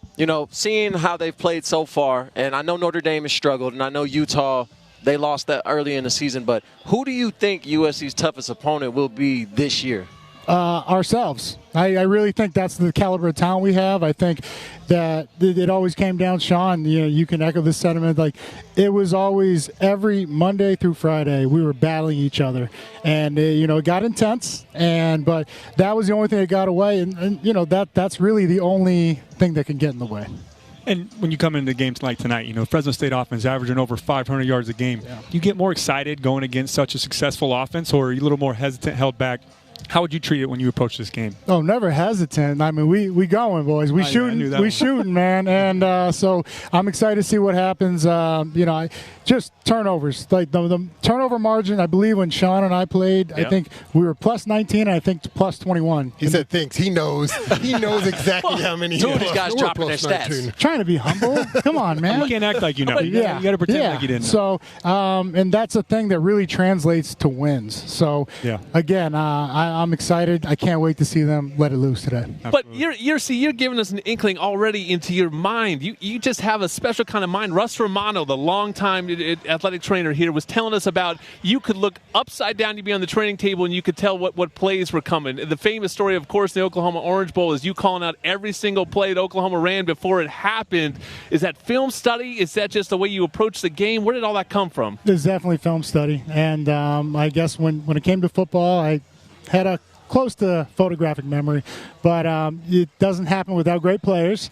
seeing how they've played so far, and I know Notre Dame has struggled, and I know Utah, they lost that early in the season. But who do you think USC's toughest opponent will be this year? Ourselves. I really think that's the caliber of talent we have. I think that it always came down, Sean, you can echo this sentiment. Like, it was always every Monday through Friday we were battling each other. And, it got intense. But that was the only thing that got away. And that's really the only thing that can get in the way. And when you come into games like tonight, Fresno State offense averaging over 500 yards a game. Yeah. You get more excited going against such a successful offense, or are you a little more hesitant, held back? How would you treat it when you approach this game? Oh, never hesitant. I mean, we going, boys. We shooting, man. And so I'm excited to see what happens. Just turnovers. Like the turnover margin, I believe when Sean and I played, I think we were plus 19 and I think plus 21. He said thinks. He knows. He knows exactly how many. Two of these guys dropping their stats. Trying to be humble. Come on, man. You can't act like you know. You got to pretend like you didn't know. So, and that's a thing that really translates to wins. So, again, I'm excited. I can't wait to see them let it loose today. But you're giving us an inkling already into your mind. You just have a special kind of mind. Russ Romano, the longtime athletic trainer here, was telling us about you could look upside down, you'd be on the training table, and you could tell what plays were coming. The famous story, of course, the Oklahoma Orange Bowl is you calling out every single play that Oklahoma ran before it happened. Is that film study? Is that just the way you approach the game? Where did all that come from? It's definitely film study. And I guess when it came to football, I had a close to photographic memory, but it doesn't happen without great players.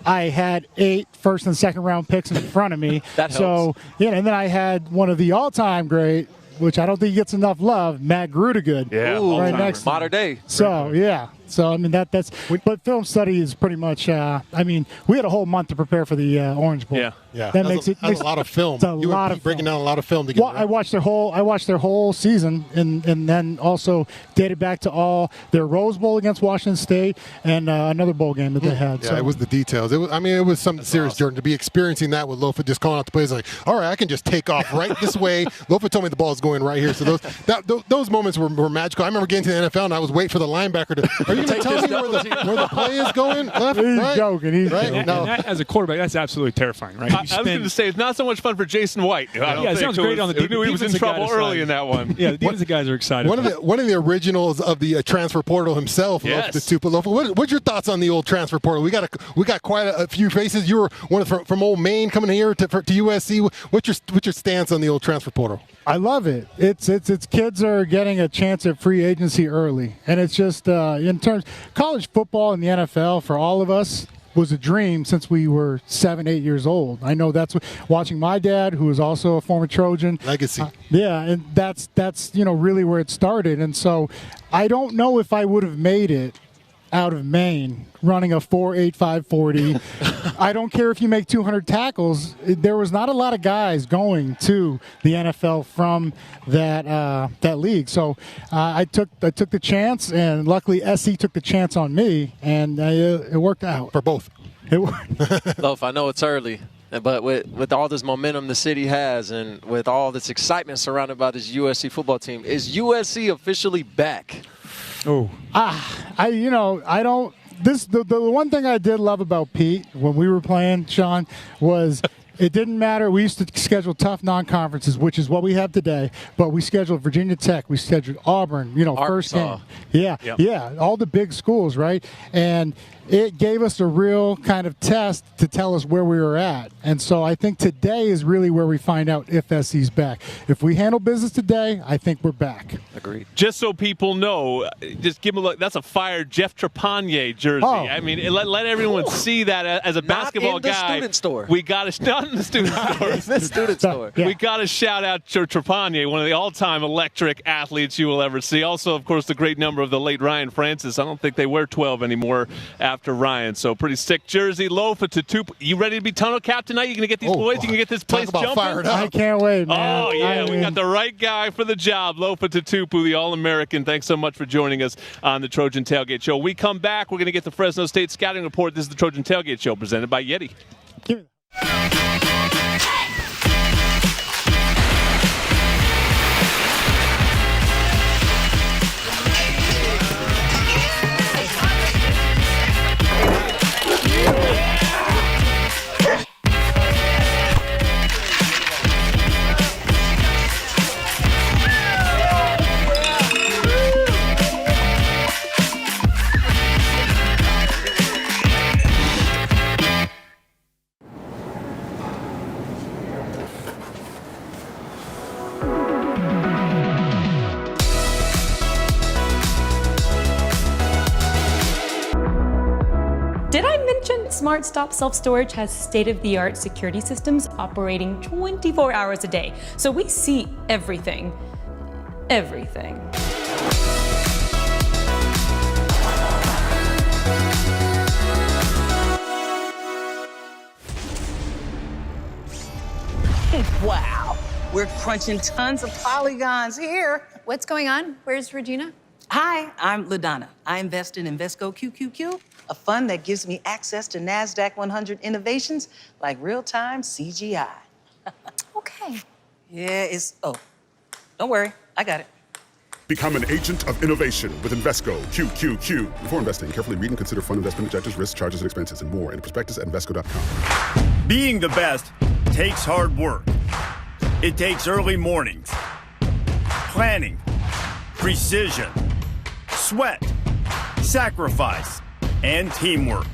I had 8 first and second round picks in front of me. That helps. And then I had one of the all-time great, which I don't think gets enough love, Matt Grudegood. Yeah, right next to modern day. So, yeah. So, I mean, that's – but film study is pretty much we had a whole month to prepare for the Orange Bowl. Yeah. Yeah. That makes a lot of film. It's a lot of breaking down a lot of film together. Well, I watched their whole season and then also dated back to all their Rose Bowl against Washington State and another bowl game that they had. Yeah, it was the details. It was something serious, awesome. Jordan, to be experiencing that with Lofa just calling out the plays like, all right, I can just take off right this way. Lofa told me the ball is going right here. So those moments were magical. I remember getting to the NFL and I was waiting for the linebacker to, are you going to tell me where the play is going? Left, He's right? joking. He's right? joking. No. And that, as a quarterback, that's absolutely terrifying, right? I was going to say, it's not so much fun for Jason White. It sounds great on the defense. He was in trouble early in that one. Yeah, the defensive guys are excited. One of the originals of the transfer portal himself. Yes. Lofa. What's your thoughts on the old transfer portal? We got quite a few faces. You were one from old Maine coming here to USC. What's your stance on the old transfer portal? I love it. It's kids are getting a chance at free agency early, and it's just in terms college football in the NFL for all of us was a dream since we were 7-8 years old. I know that's watching my dad, who was also a former Trojan. Legacy. And that's really where it started. And so I don't know if I would have made it out of Maine running a 4.85 40. I don't care if you make 200 tackles. There was not a lot of guys going to the NFL from that league. So I took the chance, and luckily SC took the chance on me, and it worked out for both. It worked. Loaf, I know it's early, but with all this momentum the city has, and with all this excitement surrounded by this USC football team, is USC officially back? Oh, I don't. The one thing I did love about Pete when we were playing, Sean, was it didn't matter. We used to schedule tough non-conferences, which is what we have today. But we scheduled Virginia Tech, we scheduled Auburn. First game. Yeah, all the big schools, right? And it gave us a real kind of test to tell us where we were at. And so I think today is really where we find out if SC's back. If we handle business today, I think we're back. Agreed. Just so people know, just give them a look. That's a fired Jeff Trepanier jersey. Oh. I mean, let everyone see that as a basketball guy. Not in the student store. We got to not in the student store. In the student store. We got to shout out to Trepanier, one of the all-time electric athletes you will ever see. Also, of course, the great number of the late Ryan Francis. I don't think they wear 12 anymore after Ryan. So pretty sick jersey. Lofa Tatupu. You ready to be tunnel cap tonight? You going to get these boys? You going to get this place jumping? Fired up. I can't wait, man. Oh, yeah. We got the right guy for the job. Lofa Tatupu, the All-American. Thanks so much for joining us on the Trojan Tailgate Show. We come back. We're going to get the Fresno State Scouting Report. This is the Trojan Tailgate Show presented by Yeti. Did I mention Smart Stop Self-Storage has state-of-the-art security systems operating 24 hours a day? So we see everything. Everything. Wow, we're crunching tons of polygons here. What's going on? Where's Regina? Hi, I'm LaDonna. I invest in Invesco QQQ, a fund that gives me access to NASDAQ 100 innovations like real-time CGI. Okay. Yeah, don't worry, I got it. Become an agent of innovation with Invesco QQQ. Before investing, carefully read and consider fund investment objectives, risks, charges, and expenses, and more in the prospectus at Invesco.com. Being the best takes hard work. It takes early mornings, planning, precision, sweat, sacrifice, and teamwork.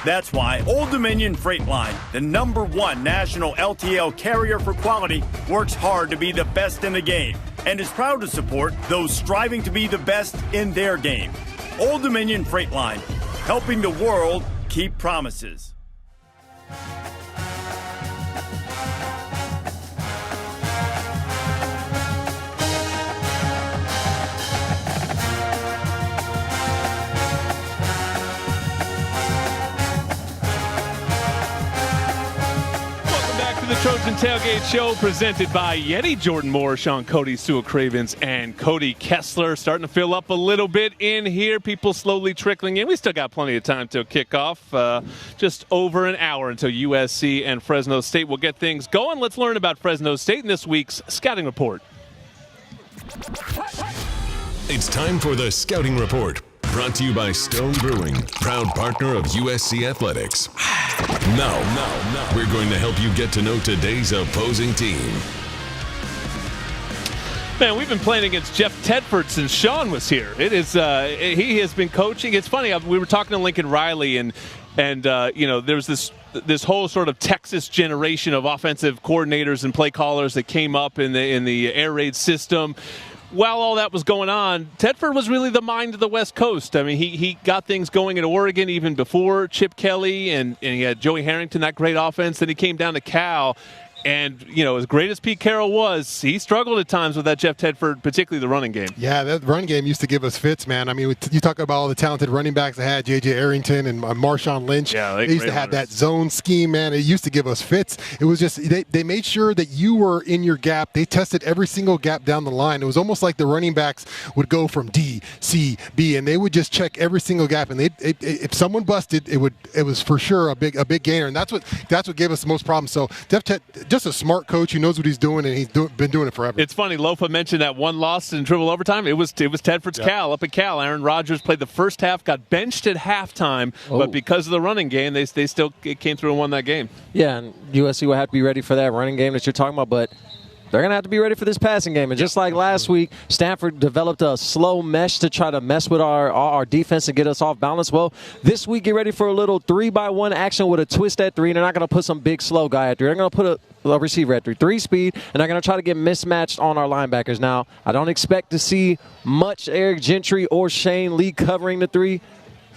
That's why Old Dominion Freight Line, the #1 national LTL carrier for quality, works hard to be the best in the game and is proud to support those striving to be the best in their game. Old Dominion Freight Line, helping the world keep promises. The Trojan Tailgate Show presented by Yeti. Jordan Moore, Sean Cody, Sue Cravens, and Cody Kessler starting to fill up a little bit in here. People slowly trickling in. We still got plenty of time till kickoff. Just over an hour until USC and Fresno State will get things going. Let's learn about Fresno State in this week's Scouting Report. It's time for the Scouting Report. Brought to you by Stone Brewing, proud partner of USC Athletics. Now, we're going to help you get to know today's opposing team. Man, we've been playing against Jeff Tedford since Sean was here. It is he has been coaching. It's funny. We were talking to Lincoln Riley, and there's this whole sort of Texas generation of offensive coordinators and play callers that came up in the air raid system. While all that was going on, Tedford was really the mind of the West Coast. I mean, he got things going in Oregon even before Chip Kelly, and he had Joey Harrington, that great offense. Then he came down to Cal. And, as great as Pete Carroll was, he struggled at times with that Jeff Tedford, particularly the running game. Yeah, that run game used to give us fits, man. I mean, you talk about all the talented running backs they had, J.J. Arrington and Marshawn Lynch. Yeah, they used to have that zone scheme, man. It used to give us fits. It was just they made sure that you were in your gap. They tested every single gap down the line. It was almost like the running backs would go from D, C, B, and they would just check every single gap. And if someone busted, it was for sure a big gainer. And that's what gave us the most problems. So Jeff just a smart coach who knows what he's doing, and he's been doing it forever. It's funny, Lofa mentioned that one loss in triple overtime. It was Tedford's Cal up at Cal. Aaron Rodgers played the first half, got benched at halftime, but because of the running game, they still came through and won that game. Yeah, and USC will have to be ready for that running game that you're talking about, but they're going to have to be ready for this passing game. And just like last week, Stanford developed a slow mesh to try to mess with our defense and get us off balance. Well, this week, get ready for a little 3-by-1 action with a twist at 3. They're not going to put some big slow guy at 3. They're going to put a receiver at 3. 3 speed, and they're going to try to get mismatched on our linebackers. Now, I don't expect to see much Eric Gentry or Shane Lee covering the 3.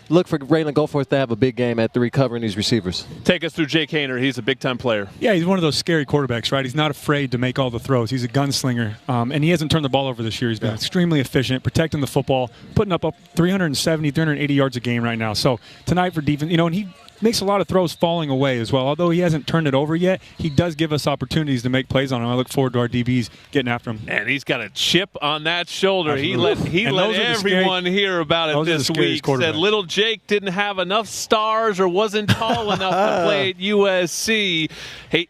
Look for Raylan Goforth to have a big game at 3 covering these receivers. Take us through Jake Haener. He's a big-time player. Yeah, he's one of those scary quarterbacks, right? He's not afraid to make all the throws. He's a gunslinger, and he hasn't turned the ball over this year. He's been extremely efficient, protecting the football, putting up 370, 380 yards a game right now. So tonight for defense, and he makes a lot of throws falling away as well. Although he hasn't turned it over yet, he does give us opportunities to make plays on him. I look forward to our DBs getting after him. And he's got a chip on that shoulder. Absolutely. He let everyone hear about it this week. Said little Jake didn't have enough stars or wasn't tall enough to play at USC.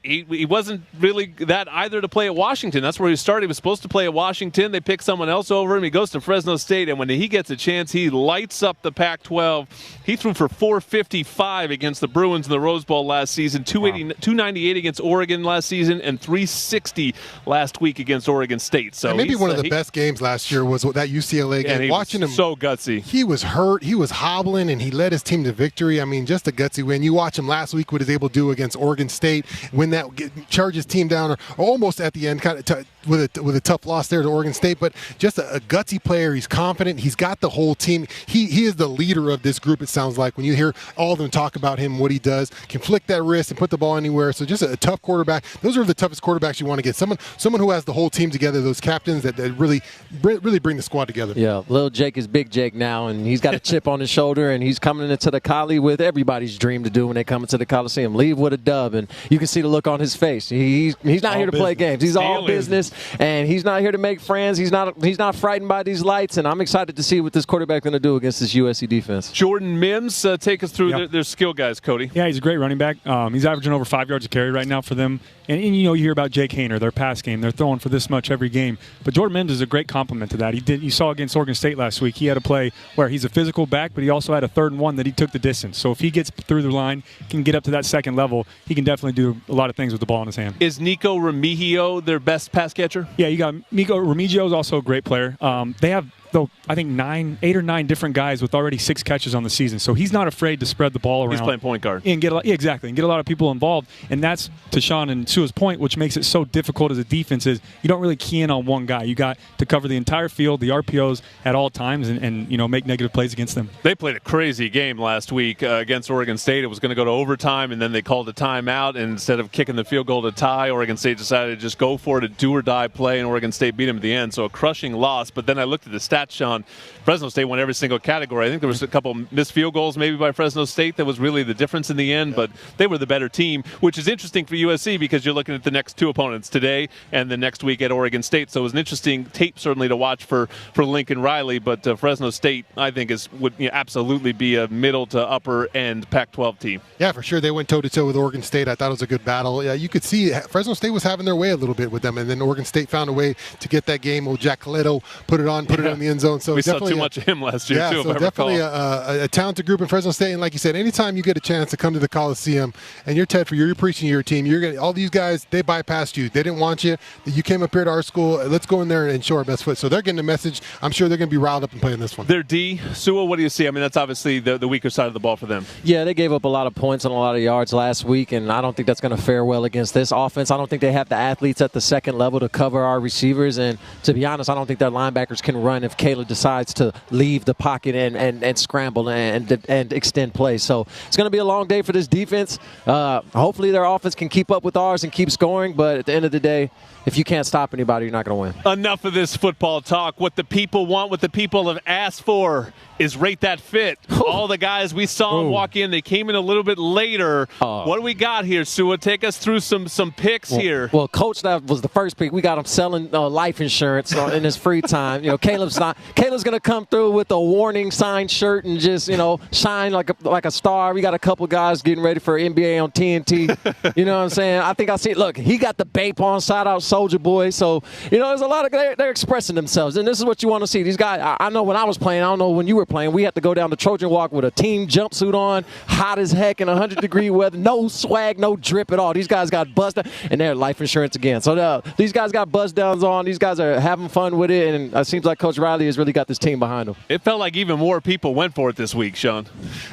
He wasn't really that either to play at Washington. That's where he started. He was supposed to play at Washington. They picked someone else over him. He goes to Fresno State, and when he gets a chance, he lights up the Pac-12. He threw for 455 against the Bruins in the Rose Bowl last season, 298 against Oregon last season, and 360 last week against Oregon State. So and maybe one of the best games last year was that UCLA game. Watching him, so gutsy. He was hurt. He was hobbling, and he led his team to victory. I mean, just a gutsy win. You watch him last week, what he was able to do against Oregon State, win that, charge his team down, or almost at the end, kind of with a tough loss there to Oregon State. But just a gutsy player. He's confident. He's got the whole team. He is the leader of this group. It sounds like when you hear all of them talk about him, what he does, can flick that wrist and put the ball anywhere. So just a tough quarterback. Those are the toughest quarterbacks you want to get. Someone who has the whole team together. Those captains that really bring the squad together. Yeah, little Jake is big Jake now, and he's got a chip on his shoulder, and he's coming into the Coli with everybody's dream to do when they come into the Coliseum. Leave with a dub, and you can see the look on his face. He's not here to play games. He's all business, and he's not here to make friends. He's not frightened by these lights, and I'm excited to see what this quarterback's going to do against this USC defense. Jordan Mims, take us through their skill guys, Cody. Yeah, he's a great running back. He's averaging over 5 yards a carry right now for them. And you hear about Jake Haener, their pass game. They're throwing for this much every game. But Jordan Mims is a great complement to that. You saw against Oregon State last week, he had a play where he's a physical back, but he also had a 3rd and 1 that he took the distance. So if he gets through the line, can get up to that second level, he can definitely do a lot of things with the ball in his hand. Is Nico Remigio their best pass catcher? Yeah, you got Nico Remigio is also a great player. They have, though, I think 8 or 9 different guys with already 6 catches on the season. So he's not afraid to spread the ball around. He's playing point guard. And exactly. And get a lot of people involved. And that's, to Sean and Sua's point, which makes it so difficult as a defense is you don't really key in on one guy. You got to cover the entire field, the RPOs at all times, and make negative plays against them. They played a crazy game last week against Oregon State. It was going to go to overtime, and then they called a timeout. And instead of kicking the field goal to tie, Oregon State decided to just go for it, a do-or-die play, and Oregon State beat them at the end. So a crushing loss. But then I looked at the stats, Sean. Fresno State won every single category. I think there was a couple missed field goals maybe by Fresno State that was really the difference in the end, but they were the better team, which is interesting for USC because you're looking at the next 2 opponents today and the next week at Oregon State. So it was an interesting tape certainly to watch for Lincoln Riley, but Fresno State I think would absolutely be a middle to upper end Pac-12 team. Yeah, for sure. They went toe-to-toe with Oregon State. I thought it was a good battle. Yeah, you could see Fresno State was having their way a little bit with them, and then Oregon State found a way to get that game. Well, Jack Coletto put it in the end zone. So we saw too much of him last year, too. So definitely a talented group in Fresno State. And like you said, anytime you get a chance to come to the Coliseum and you're Ted, you're preaching to your team, you're going all these guys, they bypassed you. They didn't want you. You came up here to our school. Let's go in there and show our best foot. So they're getting a message. I'm sure they're going to be riled up and playing this one. Their D, Sua, what do you see? I mean, that's obviously the weaker side of the ball for them. Yeah, they gave up a lot of points and a lot of yards last week, and I don't think that's going to fare well against this offense. I don't think they have the athletes at the second level to cover our receivers, and to be honest, I don't think their linebackers can run if Caleb decides to leave the pocket and scramble and extend play. So it's going to be a long day for this defense. Hopefully their offense can keep up with ours and keep scoring, but at the end of the day, if you can't stop anybody, you're not going to win. Enough of this football talk. What the people want, what the people have asked for is Rate That Fit. All the guys we saw them walk in, they came in a little bit later. What do we got here, Sua? Take us through some picks here. Well, Coach, that was the first pick. We got him selling life insurance in his free time. Caleb's Kayla's going to come through with a warning sign shirt and just, shine like a star. We got a couple guys getting ready for NBA on TNT. You know what I'm saying? I think I see. Look, he got the Bape on. Shout out Soldier Boy. So, there's a lot of they're expressing themselves, and this is what you want to see. These guys. I know when I was playing. I don't know when you were playing. We had to go down the Trojan Walk with a team jumpsuit on, hot as heck in 100-degree weather, no swag, no drip at all. These guys got buzzed down, and they're life insurance again. So these guys got buzz downs on. These guys are having fun with it, and it seems like Coach Riley has really got this team behind him. It felt like even more people went for it this week, Sean.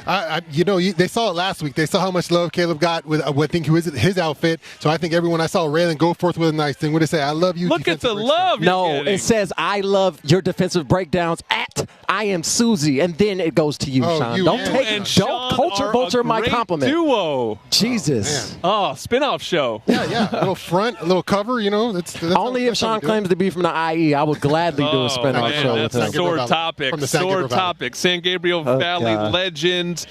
They saw it last week. They saw how much love Caleb got with I think his outfit. So I think everyone I saw Raylan go forth with a nice thing. What did it say? I love you. Look at the love. No, it says I love your defensive breakdowns at I am Susie, and then it goes to you, Sean. Don't culture vulture my compliment. Duo. Jesus. Spin-off show. Yeah. A little front, a little cover. That's only if Sean claims to be from the IE. I would gladly do a spin-off show with him. That's a sore topic. San Gabriel Valley legend.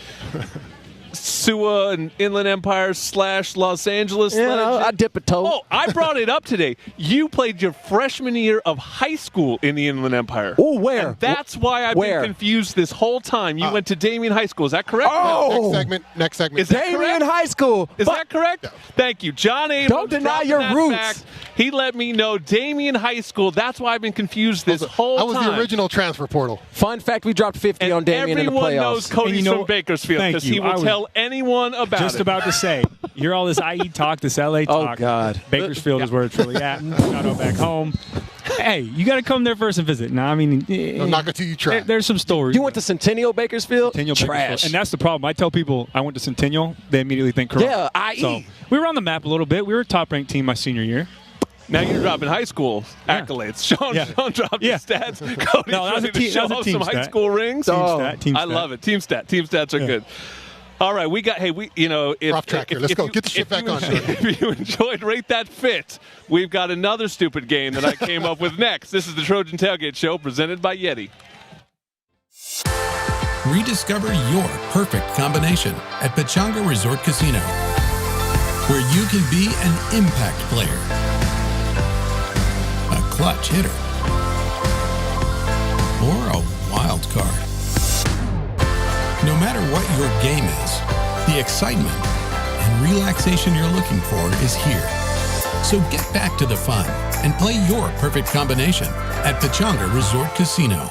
SUA and Inland Empire / Los Angeles. I dip a toe. Oh, I brought it up today. You played your freshman year of high school in the Inland Empire. Oh, where? And that's why I've been confused this whole time. You went to Damien High School. Is that correct? Oh! Next segment. Is that Damien High School. Is that correct? No. Thank you. John Abrams. Don't deny your roots. Fact. He let me know Damien High School. That's why I've been confused this whole time. I was the original transfer portal. Fun fact, we dropped 50 on Damien in the playoffs. Everyone knows Cody's from Bakersfield because he will tell anyone about it. Just about to say, you're all this IE talk, this LA talk. Oh, God. Bakersfield is where it's really at. Shout out back home. Hey, you got to come there first and visit. Now, I mean, don't knock it till you try. There's some stories. You went to Centennial Bakersfield? Trash. And that's the problem. I tell people I went to Centennial, they immediately think corrupt. Yeah, IE. So we were on the map a little bit. We were a top-ranked team my senior year. Now you're dropping high school accolades. Sean dropped his stats. Cody's ready to show off some high school rings. Team I love it. Team stats are good. All right, we're off track here. Let's go. Get the shit back on. If you enjoyed Rate That Fit, we've got another stupid game that I came up with next. This is the Trojan Tailgate Show presented by Yeti. Rediscover your perfect combination at Pechanga Resort Casino, where you can be an impact player, a clutch hitter, or a wild card. No matter what your game is, the excitement and relaxation you're looking for is here. So get back to the fun and play your perfect combination at Pechanga Resort Casino.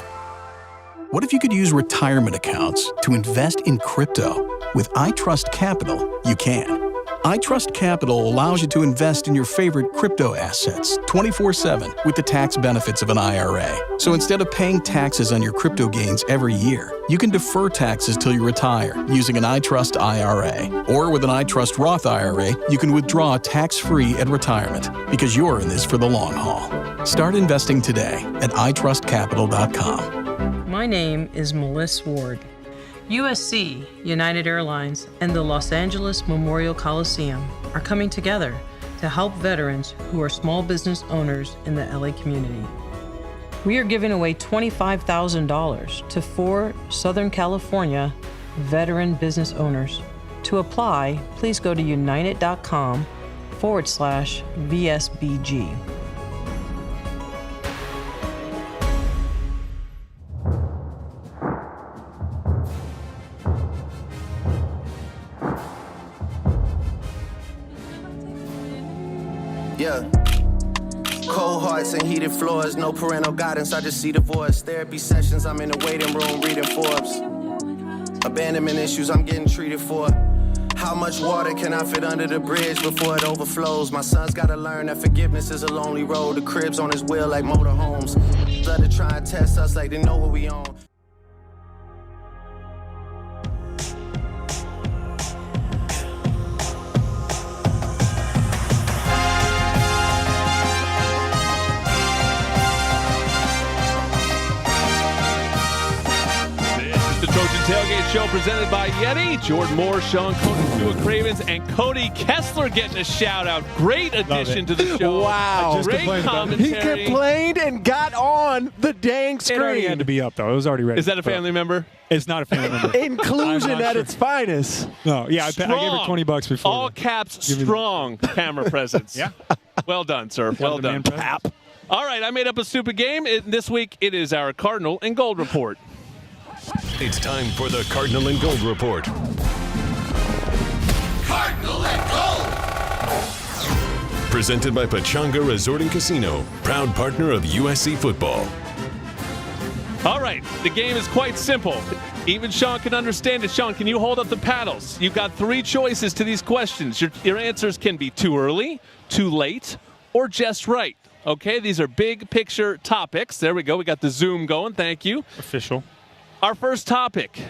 What if you could use retirement accounts to invest in crypto? With iTrust Capital, you can. iTrust Capital allows you to invest in your favorite crypto assets 24/7 with the tax benefits of an IRA. So instead of paying taxes on your crypto gains every year, you can defer taxes till you retire using an iTrust IRA. Or with an iTrust Roth IRA, you can withdraw tax-free at retirement because you're in this for the long haul. Start investing today at itrustcapital.com. My name is Melissa Ward. USC, United Airlines, and the Los Angeles Memorial Coliseum are coming together to help veterans who are small business owners in the LA community. We are giving away $25,000 to 4 Southern California veteran business owners. To apply, please go to united.com/VSBG. Yeah. Cold hearts and heated floors, no parental guidance, I just see divorce. Therapy sessions, I'm in the waiting room reading Forbes. Abandonment issues, I'm getting treated for. How much water can I fit under the bridge before it overflows? My son's gotta learn that forgiveness is a lonely road. The crib's on his wheel like motorhomes. Love to try and test us like they know what we own. Tailgate Show presented by Yeti. Jordan Moore, Sean Cody, Tua Cravens, and Cody Kessler getting a shout out. Great addition to the show. Wow. Great commentary. He complained and got on the dang screen. It already had to be up, though. It was already ready. Is that a family member? It's not a family member. Inclusion at its finest. No, yeah, I gave her $20 before. All caps, strong camera presence. Yeah. Well done, sir. Well done. Pap. All right, I made up a stupid game. This week, it is our Cardinal and Gold Report. It's time for the Cardinal and Gold Report. Cardinal and Gold! Presented by Pechanga Resort and Casino, proud partner of USC football. All right, the game is quite simple. Even Sean can understand it. Sean, can you hold up the paddles? You've got 3 choices to these questions. Your answers can be too early, too late, or just right. Okay, these are big picture topics. There we go. We got the Zoom going. Thank you. Official. Our first topic,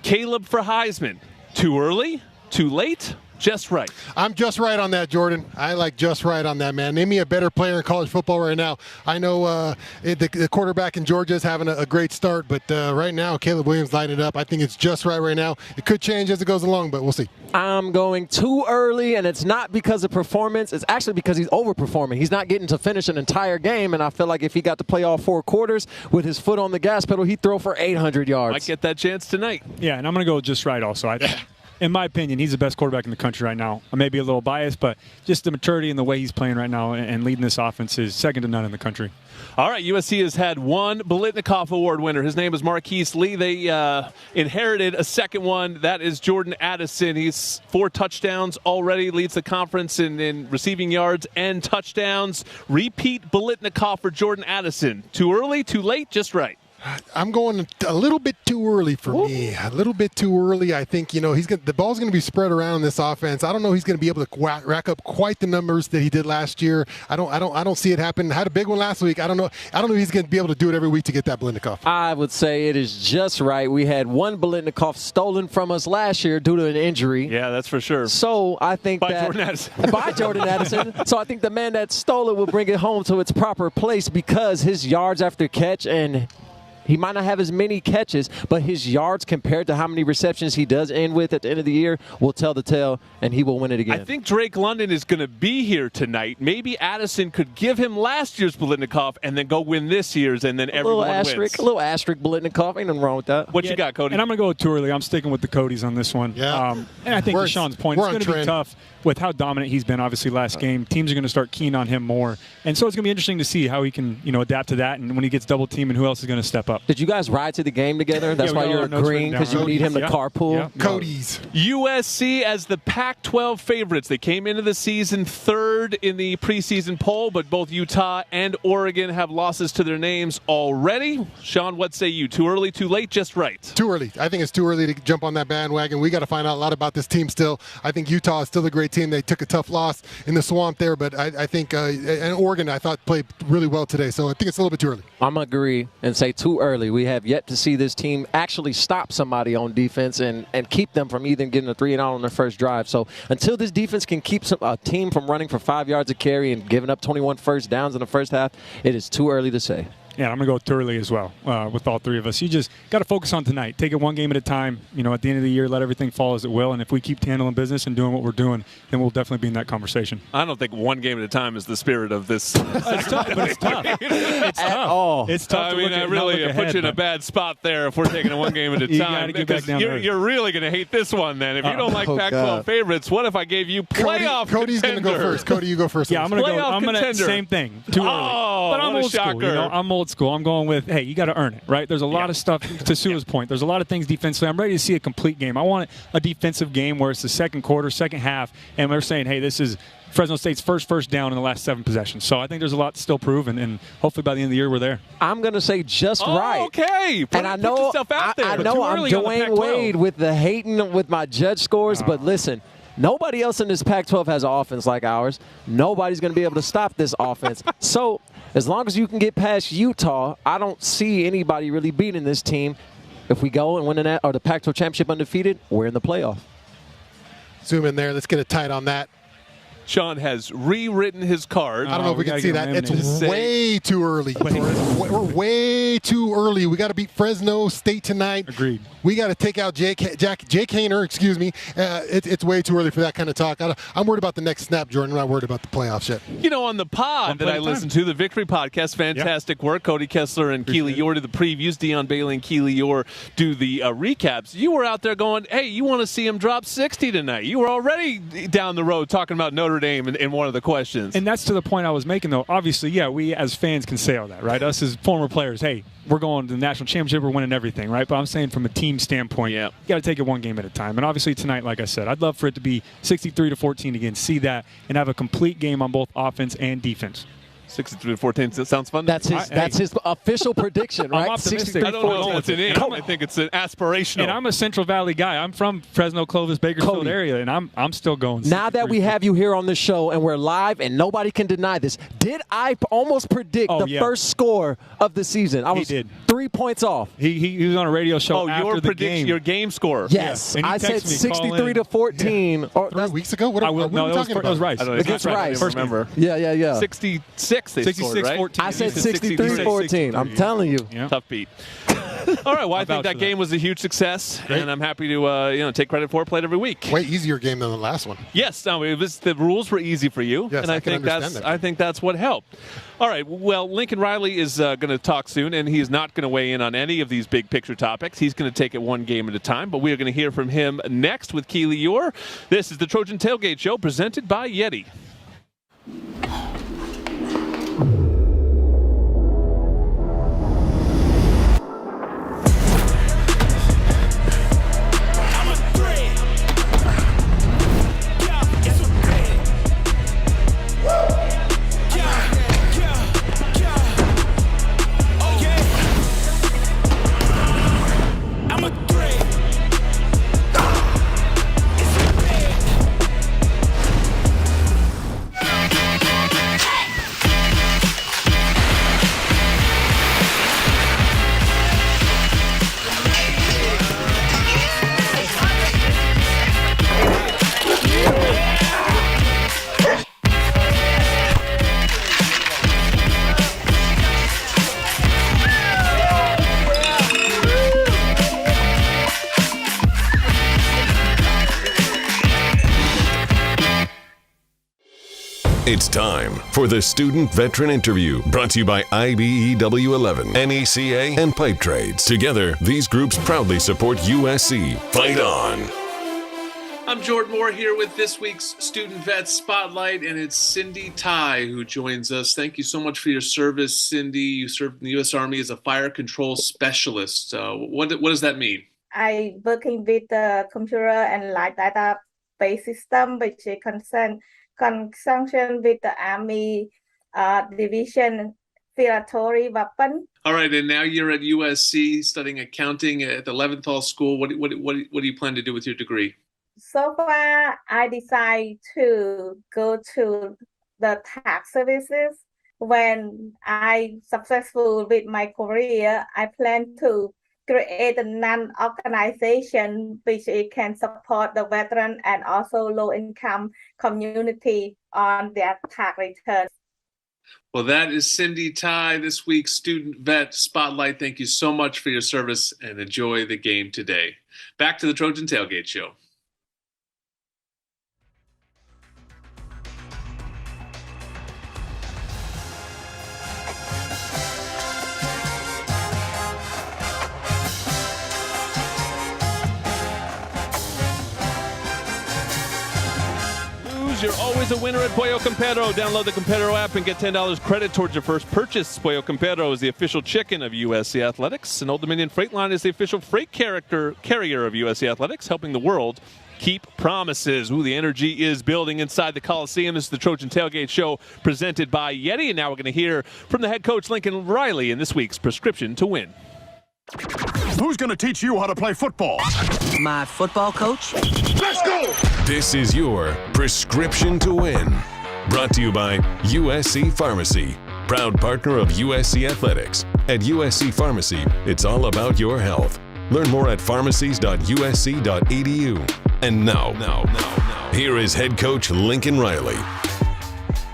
Caleb for Heisman. Too early, too late, just right. I'm just right on that, Jordan. I like just right on that, man. Name me a better player in college football right now. I know the quarterback in Georgia is having a great start, but right now, Caleb Williams lighting it up. I think it's just right now. It could change as it goes along, but we'll see. I'm going too early, and it's not because of performance. It's actually because he's overperforming. He's not getting to finish an entire game, and I feel like if he got to play all 4 quarters with his foot on the gas pedal, he'd throw for 800 yards. Might get that chance tonight. Yeah, and I'm going to go just right also. In my opinion, he's the best quarterback in the country right now. I may be a little biased, but just the maturity and the way he's playing right now and leading this offense is second to none in the country. All right, USC has had 1 Biletnikoff Award winner. His name is Marquise Lee. They inherited a second one. That is Jordan Addison. He's 4 touchdowns already, leads the conference in receiving yards and touchdowns. Repeat Biletnikoff for Jordan Addison. Too early, too late, just right. I'm going a little bit too early for me. A little bit too early. I think the ball's going to be spread around in this offense. I don't know he's going to be able to rack up quite the numbers that he did last year. I don't see it happen. Had a big one last week. I don't know if he's going to be able to do it every week to get that Biletnikoff. I would say it is just right. We had 1 Biletnikoff stolen from us last year due to an injury. Yeah, that's for sure. So I think Jordan Addison. By Jordan Addison. So I think the man that stole it will bring it home to its proper place because his yards after catch and he might not have as many catches, but his yards compared to how many receptions he does end with at the end of the year will tell the tale, and he will win it again. I think Drake London is going to be here tonight. Maybe Addison could give him last year's Biletnikoff and then go win this year's, and then everyone wins. A little asterisk Biletnikoff. Ain't nothing wrong with that. What you got, Cody? And I'm going to go too early. I'm sticking with the Codys on this one. Yeah. And I think to Sean's point, it's going to be tough with how dominant he's been, obviously, last game. Teams are going to start keying on him more. And so it's going to be interesting to see how he can, adapt to that and when he gets double teamed and who else is going to step up. Did you guys ride to the game together? That's why you're agreeing because you need him to carpool? Yeah. Codys. USC as the Pac-12 favorites. They came into the season 3rd in the preseason poll, but both Utah and Oregon have losses to their names already. Sean, what say you? Too early, too late, just right? Too early. I think it's too early to jump on that bandwagon. We got to find out a lot about this team still. I think Utah is still a great team. They took a tough loss in the swamp there, but I think and Oregon, I thought, played really well today. So I think it's a little bit too early. I'm going to agree and say too early. We have yet to see this team actually stop somebody on defense and keep them from even getting a 3-and-out on their first drive. So until this defense can keep a team from running for 5 yards of carry and giving up 21 first downs in the first half, it is too early to say. Yeah, I'm going to go too early as well with all 3 of us. You just got to focus on tonight. Take it one game at a time. At the end of the year, let everything fall as it will. And if we keep handling business and doing what we're doing, then we'll definitely be in that conversation. I don't think one game at a time is the spirit of this. It's tough, but it's tough. It's tough. Oh. It's tough. I mean, I really put you in a bad spot there if we're taking it one game at a time. You got to get back down there. You're really going to hate this one then. If you don't like Pac-12 favorites, what if I gave you playoff Cody's going to go first. Cody, you go first. Yeah, I'm going to go. I'm going to same thing. Too early. But I'm old school. I'm old school. I'm going with, hey, you got to earn it, right? There's a lot of stuff, to Sua's point, there's a lot of things defensively. I'm ready to see a complete game. I want a defensive game where it's the second quarter, second half, and we're saying, hey, this is Fresno State's first down in the last 7 possessions. So I think there's a lot to still prove, and hopefully by the end of the year we're there. I'm going to say just right. Okay. Put yourself out there. I know I'm Dwayne Wade with the hating with my judge scores, but listen, nobody else in this Pac-12 has an offense like ours. Nobody's going to be able to stop this offense. So as long as you can get past Utah, I don't see anybody really beating this team. If we go and win the Pac-12 championship undefeated, we're in the playoff. Zoom in there. Let's get it tight on that. Sean has rewritten his card. I don't know if we can see that. It's way too early. We're way too early. We got to beat Fresno State tonight. Agreed. We got to take out Jake Haener, excuse me. It's way too early for that kind of talk. I'm worried about the next snap, Jordan. I'm not worried about the playoffs yet. On the pod that I listen to, the Victory Podcast, fantastic work. Cody Kessler and Keely Yor do the previews. Deion Bailey and Keely Yor do the recaps. You were out there going, hey, you want to see him drop 60 tonight. You were already down the road talking about Notre Notre Dame in one of the questions. And that's to the point I was making, though. Obviously, yeah, we as fans can say all that, right? Us as former players, hey, we're going to the national championship, we're winning everything, right? But I'm saying from a team standpoint, you got to take it one game at a time. And obviously tonight, like I said, I'd love for it to be 63-14 again, see that, and have a complete game on both offense and defense. 63-14. That sounds fun. That's his official prediction, right? I'm optimistic. I don't know if it's an in. I think it's an aspirational. And I'm a Central Valley guy. I'm from Fresno, Clovis, Bakersfield area, and I'm still going. Now that we have you here on the show and we're live and nobody can deny this, did I almost predict the first score of the season? I was 3 points off. He was on a radio show after the game. Your game score. Yes. Yeah. I said 63-14. Or 3 weeks ago? What are we talking about? That was Rice. Against Rice. I remember. Yeah. 66 they scored, right? 14. I said 63-14. I'm telling you. Yeah. Tough beat. All right, well, I think that game was a huge success, and I'm happy to take credit for it. Played every week. Way easier game than the last one. Yes, the rules were easy for you, yes, and I think that's what helped. All right, well, Lincoln Riley is going to talk soon, and he is not going to weigh in on any of these big picture topics. He's going to take it one game at a time, but we are going to hear from him next with Keely Eure. This is the Trojan Tailgate Show presented by Yeti. It's time for the Student Veteran Interview, brought to you by IBEW 11, NECA, and Pipe Trades. Together, these groups proudly support USC. Fight on! I'm Jordan Moore here with this week's Student Vet Spotlight, and it's Cindy Tai who joins us. Thank you so much for your service, Cindy. You served in the U.S. Army as a fire control specialist. What does that mean? I working with the computer and light database system, which is conjunction with the Army Division Filatory Weapon. All right, and now you're at USC studying accounting at the Leventhal School. What do you plan to do with your degree? So far, I decided to go to the tax services. When I successful with my career, I plan to create a non-organization which it can support the veteran and also low-income community on their tax returns. Well, that is Cindy Tai, this week's Student Vet Spotlight. Thank you so much for your service and enjoy the game today. Back to the Trojan Tailgate Show. You're always a winner at Pollo Campero. Download the Campero app and get $10 credit towards your first purchase. Pollo Campero is the official chicken of USC Athletics, and Old Dominion Freight Line is the official freight carrier of USC Athletics, helping the world keep promises. Ooh, the energy is building inside the Coliseum. This is the Trojan Tailgate Show presented by Yeti, and now we're going to hear from the head coach, Lincoln Riley, in this week's Prescription to Win. Who's going to teach you how to play football? My football coach. Let's go! This is your Prescription to Win. Brought to you by USC Pharmacy, proud partner of USC Athletics. At USC Pharmacy, it's all about your health. Learn more at pharmacies.usc.edu. And now, here is head coach Lincoln Riley.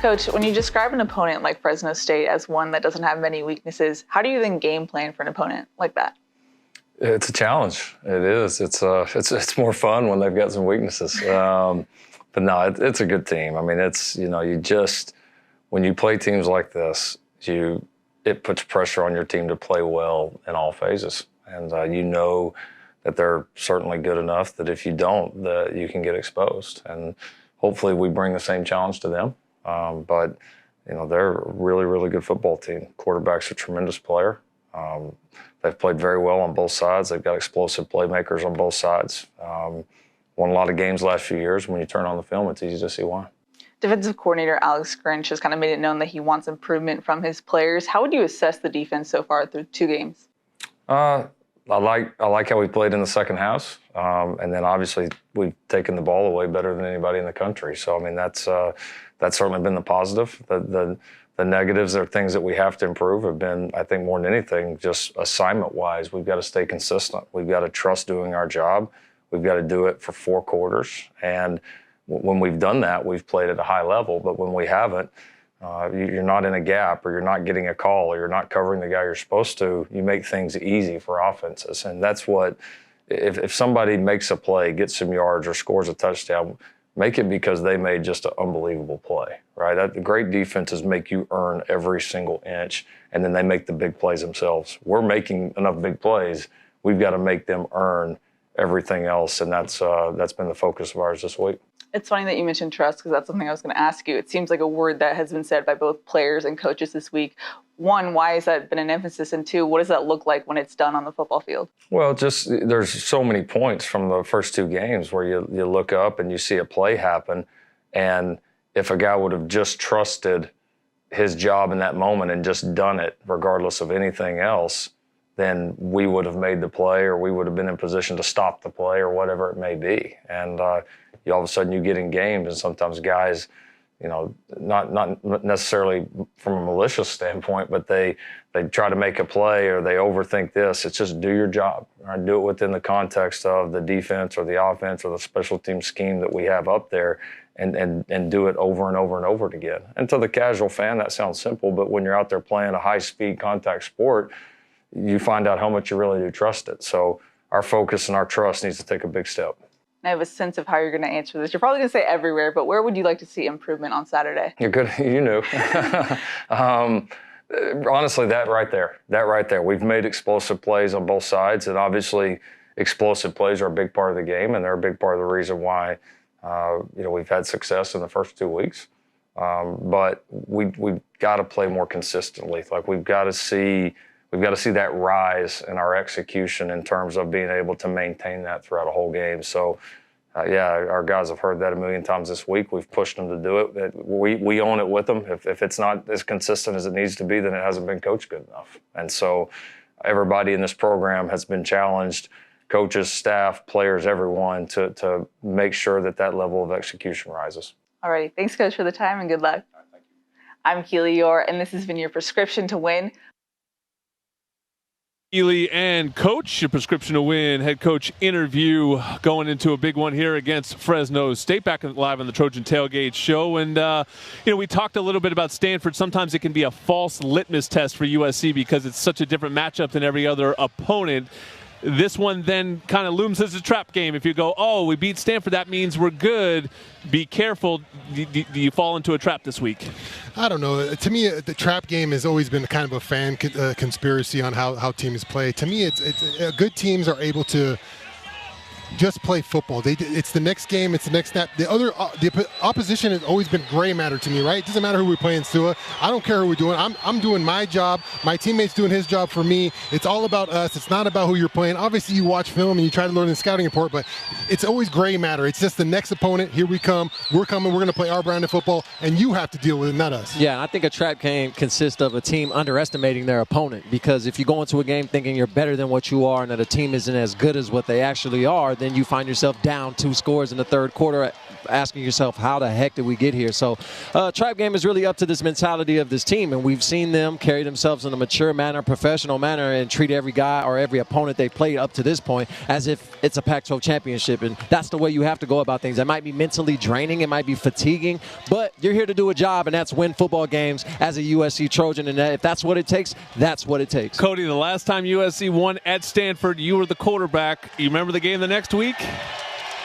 Coach, when you describe an opponent like Fresno State as one that doesn't have many weaknesses, how do you then game plan for an opponent like that? It's a challenge. It is. It's more fun when they've got some weaknesses. But no, it's a good team. I mean, when you play teams like this, it puts pressure on your team to play well in all phases. And you know that they're certainly good enough that if you don't, that you can get exposed. And hopefully we bring the same challenge to them. But they're a really, really good football team. Quarterback's a tremendous player. They've played very well on both sides. They've got explosive playmakers on both sides. Won a lot of games last few years. When you turn on the film, it's easy to see why. Defensive coordinator Alex Grinch has kind of made it known that he wants improvement from his players. How would you assess the defense so far through 2 games? I like how we played in the second half, and then obviously we've taken the ball away better than anybody in the country. So I mean that's certainly been the positive. The negatives are things that we have to improve. Have been, I think, more than anything, just assignment-wise, we've got to stay consistent. We've got to trust doing our job. We've got to do it for 4 quarters, and when we've done that, we've played at a high level. But when we haven't, you're not in a gap, or you're not getting a call, or you're not covering the guy you're supposed to, you make things easy for offenses. And that's what, if somebody makes a play, gets some yards, or scores a touchdown, make it because they made just an unbelievable play, right? The great defenses make you earn every single inch, and then they make the big plays themselves. We're making enough big plays. We've got to make them earn everything else, and that's been the focus of ours this week. It's funny that you mentioned trust, because that's something I was going to ask you. It seems like a word that has been said by both players and coaches this week. 1, why has that been an emphasis? And 2, what does that look like when it's done on the football field? Well, just there's so many points from the first 2 games where you look up and you see a play happen, and if a guy would have just trusted his job in that moment and just done it regardless of anything else, then we would have made the play, or we would have been in position to stop the play, or whatever it may be. And all of a sudden you get in games, and sometimes guys, not necessarily from a malicious standpoint, but they try to make a play, or they overthink this. It's just do your job. Right? Do it within the context of the defense or the offense or the special team scheme that we have up there, and do it over and over and over again. And to the casual fan, that sounds simple, but when you're out there playing a high-speed contact sport, you find out how much you really do trust it. So our focus and our trust needs to take a big step. I have a sense of how you're going to answer this. You're probably going to say everywhere, but where would you like to see improvement on Saturday? You're good. You knew. Honestly, that right there. We've made explosive plays on both sides, and obviously explosive plays are a big part of the game, and they're a big part of the reason why we've had success in the first 2 weeks. But we've got to play more consistently. Like we've got to see that rise in our execution in terms of being able to maintain that throughout a whole game. So, our guys have heard that a million times this week. We've pushed them to do it. We own it with them. If it's not as consistent as it needs to be, then it hasn't been coached good enough. And so everybody in this program has been challenged, coaches, staff, players, everyone, to make sure that level of execution rises. All right. Thanks, Coach, for the time, and good luck. Thank you. I'm Keely Orr, and this has been your prescription to win. Keely and Coach, your prescription to win head coach interview going into a big one here against Fresno State. Back live on the Trojan Tailgate Show. And, we talked a little bit about Stanford. Sometimes it can be a false litmus test for USC because it's such a different matchup than every other opponent. This one then kind of looms as a trap game. If you go, oh, we beat Stanford, that means we're good. Be careful. Do you fall into a trap this week? I don't know. To me, the trap game has always been kind of a fan conspiracy on how teams play. To me, it's good teams are able to just play football. It's the next game. It's the next snap. The opposition has always been gray matter to me, right? It doesn't matter who we're playing, Sua. I don't care who we're doing. I'm doing my job. My teammate's doing his job for me. It's all about us. It's not about who you're playing. Obviously, you watch film and you try to learn the scouting report, but it's always gray matter. It's just the next opponent. Here we come. We're coming. We're going to play our brand of football, and you have to deal with it, not us. Yeah, I think a trap game consists of a team underestimating their opponent, because if you go into a game thinking you're better than what you are and that a team isn't as good as what they actually are, then you find yourself down 2 scores in the third quarter, asking yourself, how the heck did we get here? So trap game is really up to this mentality of this team, and we've seen them carry themselves in a mature manner, professional manner, and treat every guy or every opponent they played up to this point as if it's a Pac-12 championship, and that's the way you have to go about things. It might be mentally draining, it might be fatiguing, but you're here to do a job, and that's win football games as a USC Trojan, and if that's what it takes, that's what it takes. Cody, the last time USC won at Stanford, you were the quarterback. You remember the game the next week?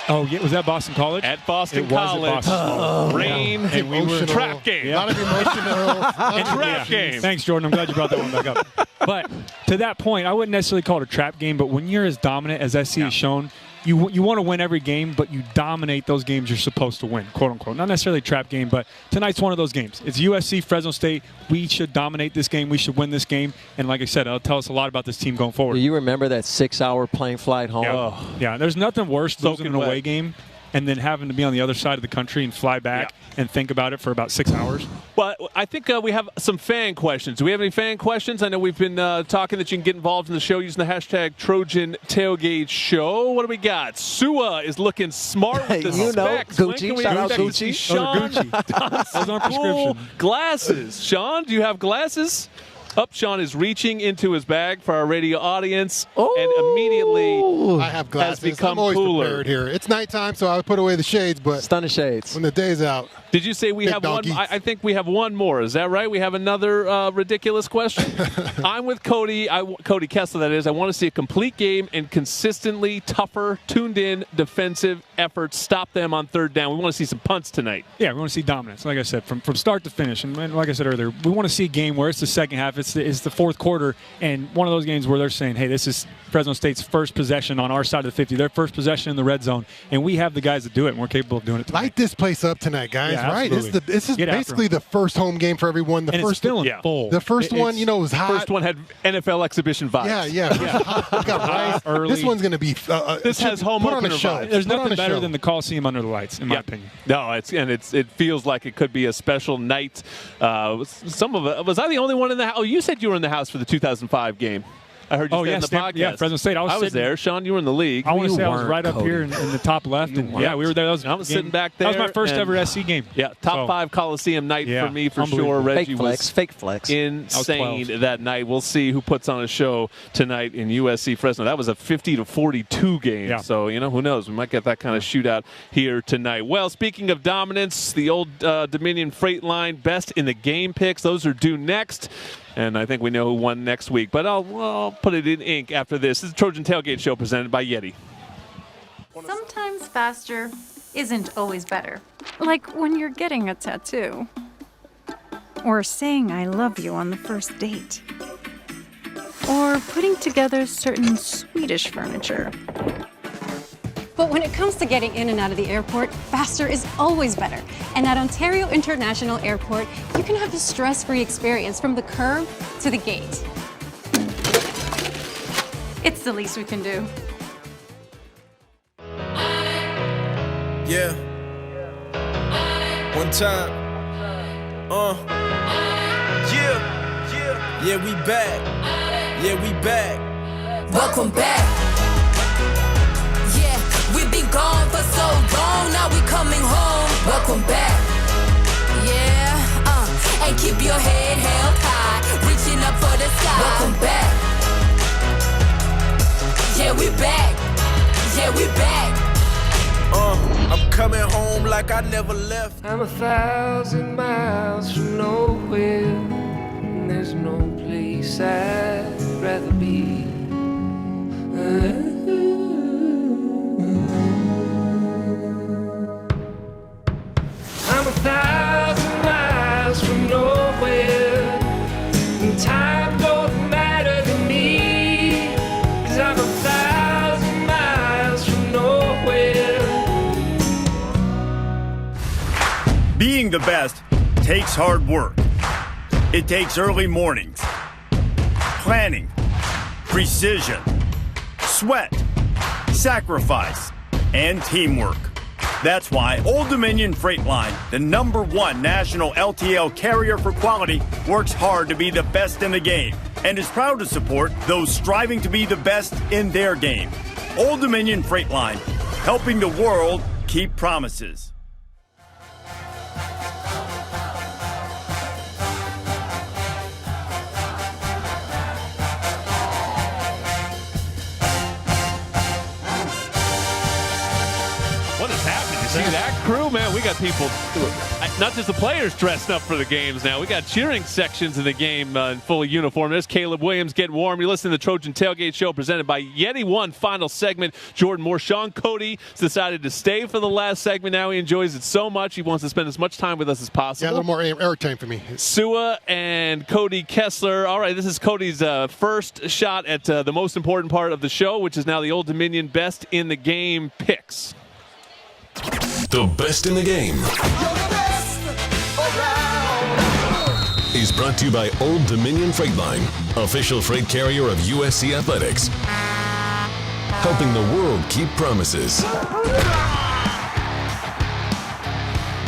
Oh, yeah. Was that Boston College? At Boston College. Rain. Yeah. And we were trap game. A lot of emotional. Trap game. Thanks, Jordan. I'm glad you brought that one back up. But to that point, I wouldn't necessarily call it a trap game, but when you're as dominant as SC has shown, you want to win every game, but you dominate those games you're supposed to win, quote unquote. Not necessarily a trap game, but tonight's one of those games. It's USC, Fresno State. We should dominate this game. We should win this game. And like I said, it'll tell us a lot about this team going forward. Do you remember that 6-hour plane flight home? Yeah, there's nothing worse than losing an away game and then having to be on the other side of the country and fly back and think about it for about 6 hours. Well, I think we have some fan questions. Do we have any fan questions? I know we've been talking that you can get involved in the show using the hashtag Trojan Tailgate Show. What do we got? Sua is looking smart with the specs. Gucci. Shout out Gucci. Sean, Those aren't prescription. Glasses. Sean, do you have glasses? Sean is reaching into his bag for our radio audience, and immediately I have glasses. has become I'm always cooler. prepared here. It's nighttime, so I would put away the shades, but stunning shades when the day's out. Did you say we have one? I think we have one more. Is that right? We have another ridiculous question. I'm with Cody. Cody Kessler, that is. I want to see a complete game and consistently tougher, tuned-in defensive efforts. Stop them on third down. We want to see some punts tonight. Yeah, we want to see dominance. Like I said, from start to finish. And like I said earlier, we want to see a game where it's the second half. It's the fourth quarter, and one of those games where they're saying, hey, this is Fresno State's first possession on our side of the 50, their first possession in the red zone, and we have the guys that do it, and we're capable of doing it tonight. Light this place up tonight, guys, Yeah, right? absolutely. This is basically the first home game for everyone. And it's feeling full. The first one, was hot. First one had NFL exhibition vibes. Yeah. We got rice. Early. This one's going to be this has home put on opener a show. vibes. There's Put on nothing a better show. than the Coliseum under the lights, in my opinion. No, it feels like it could be a special night. Some of it was I the only one in the house? Oh, you said you were in the house for the 2005 game. I heard you say in the podcast. Yeah, Fresno State. I was there. Sean, you were in the league. I want to say I was right up here in the top left. And we were there. I was sitting back there. That was my first ever SC game. Yeah, top 5 Coliseum night for me for sure. Reggie fake flex. Insane that night. We'll see who puts on a show tonight in USC Fresno. That was a 50-42 game. Yeah. So, who knows? We might get that kind of shootout here tonight. Well, speaking of dominance, the old Dominion Freight Line best in the game picks. Those are due next. And I think we know who won next week. But I'll put it in ink after this. This is the Trojan Tailgate Show presented by Yeti. Sometimes faster isn't always better. Like when you're getting a tattoo. Or saying I love you on the first date. Or putting together certain Swedish furniture. But when it comes to getting in and out of the airport, faster is always better. And at Ontario International Airport, you can have a stress-free experience from the curb to the gate. It's the least we can do. Yeah. One time. Yeah, we back. Yeah, we back. Welcome back. We've been gone for so long, now we coming home. Welcome back. Yeah, and keep your head held high, reaching up for the sky. Welcome back. Yeah, we back. Yeah, we back. I'm coming home like I never left. I'm 1,000 miles from nowhere, and there's no place I'd rather be. I'm 1,000 miles from nowhere, and time don't matter to me, 'cause I'm 1,000 miles from nowhere. Being the best takes hard work. It takes early mornings, planning, precision, sweat, sacrifice, and teamwork. That's why Old Dominion Freight Line, the #1 national LTL carrier for quality, works hard to be the best in the game and is proud to support those striving to be the best in their game. Old Dominion Freight Line, helping the world keep promises. What is happening? You see that crew, man? We got people. Not just the players dressed up for the games now. We got cheering sections in the game in full uniform. There's Caleb Williams getting warm. You're listening to the Trojan Tailgate Show presented by Yeti One. Final segment. Jordan Moore. Sean Cody has decided to stay for the last segment now. He enjoys it so much. He wants to spend as much time with us as possible. Yeah, a little more air time for me. Sua and Cody Kessler. All right, this is Cody's first shot at the most important part of the show, which is now the Old Dominion Best in the Game picks. The best in the game is brought to you by Old Dominion Freight Line, official freight carrier of USC Athletics, helping the world keep promises.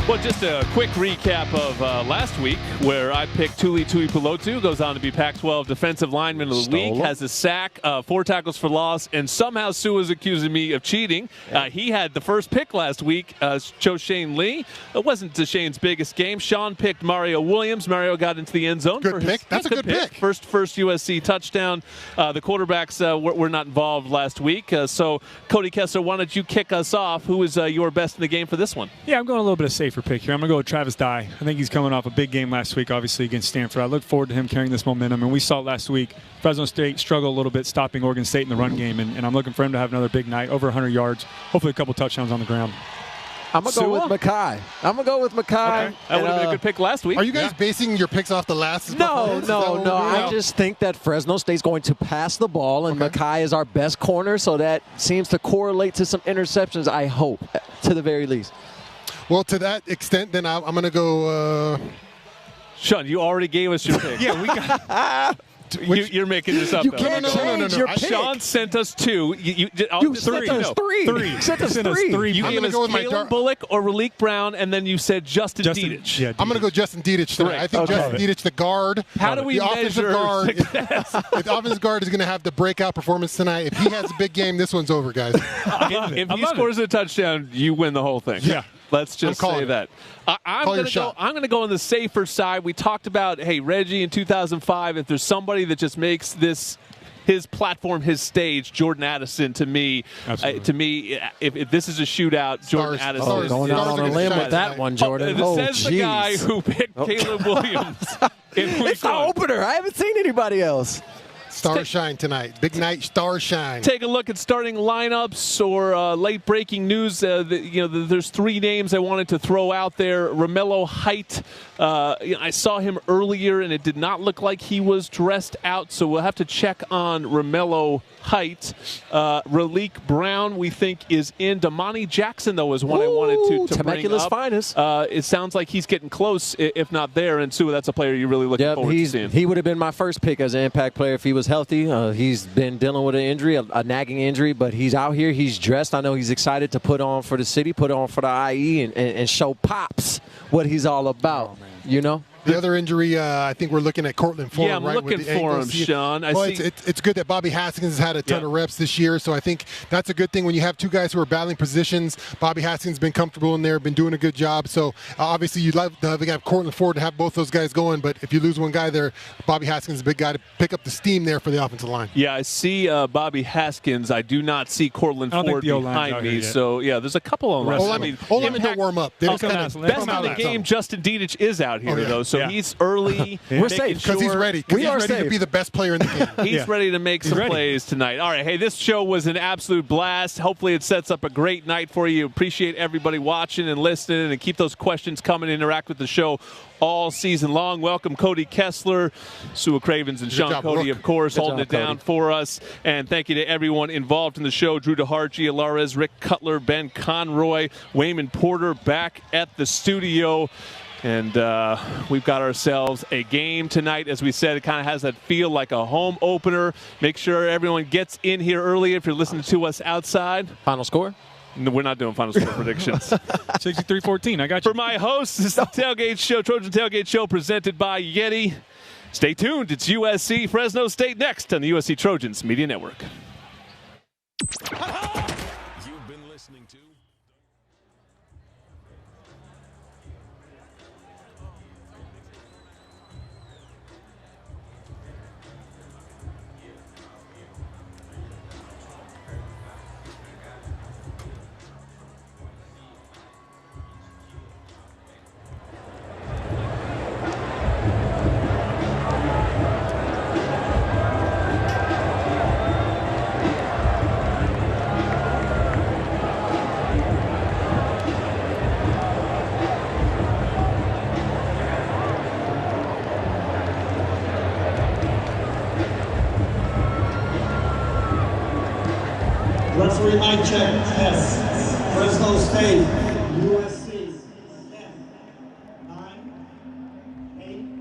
Well, just a quick recap of last week where I picked Tuli Tuipulotu, goes on to be Pac-12 Defensive Lineman of the Week, has a sack, 4 tackles for loss, and somehow Sue is accusing me of cheating. He had the first pick last week, chose Shane Lee. It wasn't Shane's biggest game. Sean picked Mario Williams. Mario got into the end zone. Good pick. That's a good pick. First USC touchdown. The quarterbacks were not involved last week. So, Cody Kessler, why don't you kick us off? Who is your best in the game for this one? Yeah, I'm going a little bit of safer pick here. I'm going to go with Travis Dye. I think he's coming off a big game last week, obviously, against Stanford. I look forward to him carrying this momentum. And we saw it last week. Fresno State struggled a little bit stopping Oregon State in the run game. And I'm looking for him to have another big night, over 100 yards, hopefully a couple touchdowns on the ground. I'm going to go with Makai. Okay. That would have been a good pick last week. Are you guys basing your picks off the last No. I just think that Fresno State's going to pass the ball, and Makai is our best corner, so that seems to correlate to some interceptions, I hope, to the very least. Well, to that extent, then I'm going to go. Sean, you already gave us your pick. Yeah, we got. You're making this up. You can't change your pick. Sean sent us 2. You sent us 3. Sent us 3. You gave us Caleb Bullock or Raleek Brown, and then you said Justin Dietich. Yeah, I'm going to go Justin Dietich tonight. I think Justin Dietich, the guard. How do we measure success? The offensive guard is going to have the breakout performance tonight. If he has a big game, this one's over, guys. If he scores a touchdown, you win the whole thing. Yeah. Let's just say that. I'm going to go on the safer side. We talked about, hey, Reggie in 2005, if there's somebody that just makes this his platform, his stage, Jordan Addison, to me, if this is a shootout, Jordan Addison is going out on a limb with that one, Jordan. Says the guy who picked Caleb Williams. It's the opener. I haven't seen anybody else. Star shine tonight. Big night, star shine. Take a look at starting lineups or late breaking news. There's 3 names I wanted to throw out there. Romello Height. I saw him earlier, and it did not look like he was dressed out, so we'll have to check on Romello Height. Raleek Brown, we think, is in. Damani Jackson, though, is one I wanted to bring up. Finest. It sounds like he's getting close, if not there. And, Sue, that's a player you're really looking forward to seeing. He would have been my first pick as an impact player if he was healthy. He's been dealing with an injury, a nagging injury, but he's out here. He's dressed. I know he's excited to put on for the city, put on for the IE, and show Pops what he's all about, The other injury, I think we're looking at Cortland Ford. Yeah, I'm looking for him, Sean. It's good that Bobby Haskins has had a ton of reps this year, so I think that's a good thing when you have 2 guys who are battling positions. Bobby Haskins has been comfortable in there, been doing a good job. So obviously you'd love to have Cortland Ford to have both those guys going, but if you lose one guy there, Bobby Haskins is a big guy to pick up the steam there for the offensive line. Yeah, I see Bobby Haskins. I do not see Cortland Ford behind me. So, there's a couple of them. Old don't warm up. They best in the game, Justin Dietich is out here, though, so he's early. We're safe because he's ready. He's ready to be the best player in the game. He's ready to make some plays tonight. All right, hey, this show was an absolute blast. Hopefully it sets up a great night for you. Appreciate everybody watching and listening, and keep those questions coming. Interact with the show all season long. Welcome Cody Kessler, Sue Cravens, and Sean Cody, of course, holding it down for us. And thank you to everyone involved in the show. Drew DeHart, Gia Lares, Rick Cutler, Ben Conroy, Wayman Porter back at the studio. And we've got ourselves a game tonight. As we said, it kind of has that feel like a home opener. Make sure everyone gets in here early if you're listening to us outside. Final score? No, we're not doing final score predictions. 63-14, I got you. For my host, this is the Tailgate Show, Trojan Tailgate Show, presented by Yeti. Stay tuned. It's USC Fresno State next on the USC Trojans Media Network. You've been listening to Referee mic check, test. Fresno State, USC. 10, 9, 8.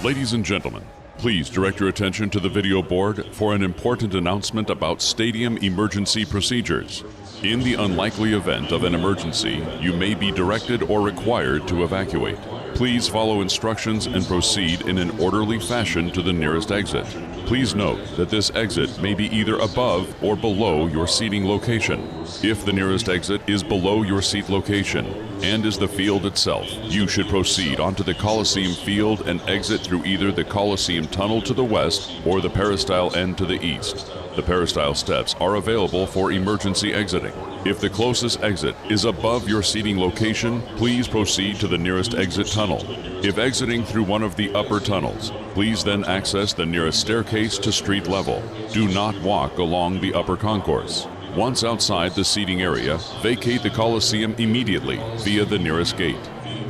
Ladies and gentlemen, please direct your attention to the video board for an important announcement about stadium emergency procedures. In the unlikely event of an emergency, you may be directed or required to evacuate. Please follow instructions and proceed in an orderly fashion to the nearest exit. Please note that this exit may be either above or below your seating location. If the nearest exit is below your seat location and is the field itself, you should proceed onto the Coliseum field and exit through either the Coliseum tunnel to the west or the peristyle end to the east. The peristyle steps are available for emergency exiting. If the closest exit is above your seating location, please proceed to the nearest exit tunnel. If exiting through one of the upper tunnels, please then access the nearest staircase to street level. Do not walk along the upper concourse. Once outside the seating area, vacate the Coliseum immediately via the nearest gate.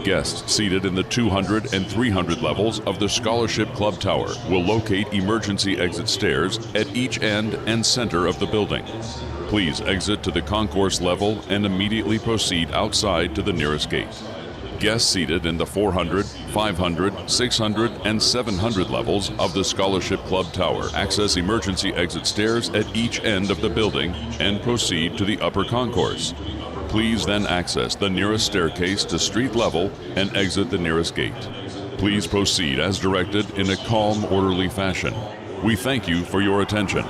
Guests seated in the 200 and 300 levels of the Scholarship Club Tower will locate emergency exit stairs at each end and center of the building. Please exit to the concourse level and immediately proceed outside to the nearest gate. Guests seated in the 400, 500, 600, and 700 levels of the Scholarship Club Tower access emergency exit stairs at each end of the building and proceed to the upper concourse. Please then access the nearest staircase to street level and exit the nearest gate. Please proceed as directed in a calm, orderly fashion. We thank you for your attention.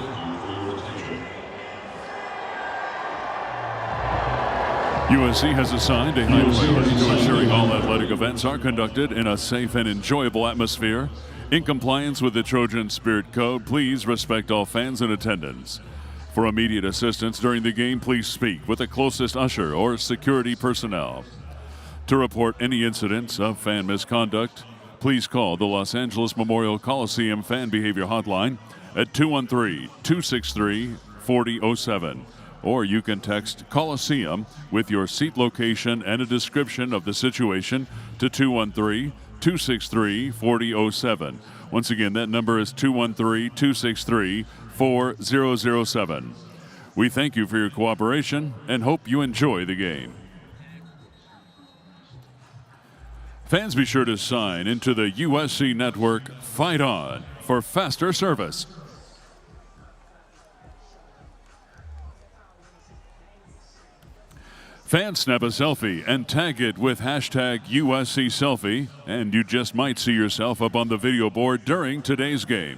USC has assigned a high priority to ensuring all athletic events are conducted in a safe and enjoyable atmosphere. In compliance with the Trojan Spirit Code, please respect all fans in attendance. For immediate assistance during the game, please speak with the closest usher or security personnel. To report any incidents of fan misconduct, please call the Los Angeles Memorial Coliseum Fan Behavior Hotline at 213-263-4007. Or you can text Coliseum with your seat location and a description of the situation to 213-263-4007. Once again, that number is 213-263-4007. We thank you for your cooperation and hope you enjoy the game. Fans, be sure to sign into the USC network Fight On for faster service. Fans, snap a selfie and tag it with hashtag USC Selfie, and you just might see yourself up on the video board during today's game.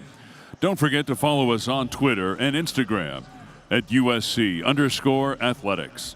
Don't forget to follow us on Twitter and Instagram at USC_athletics.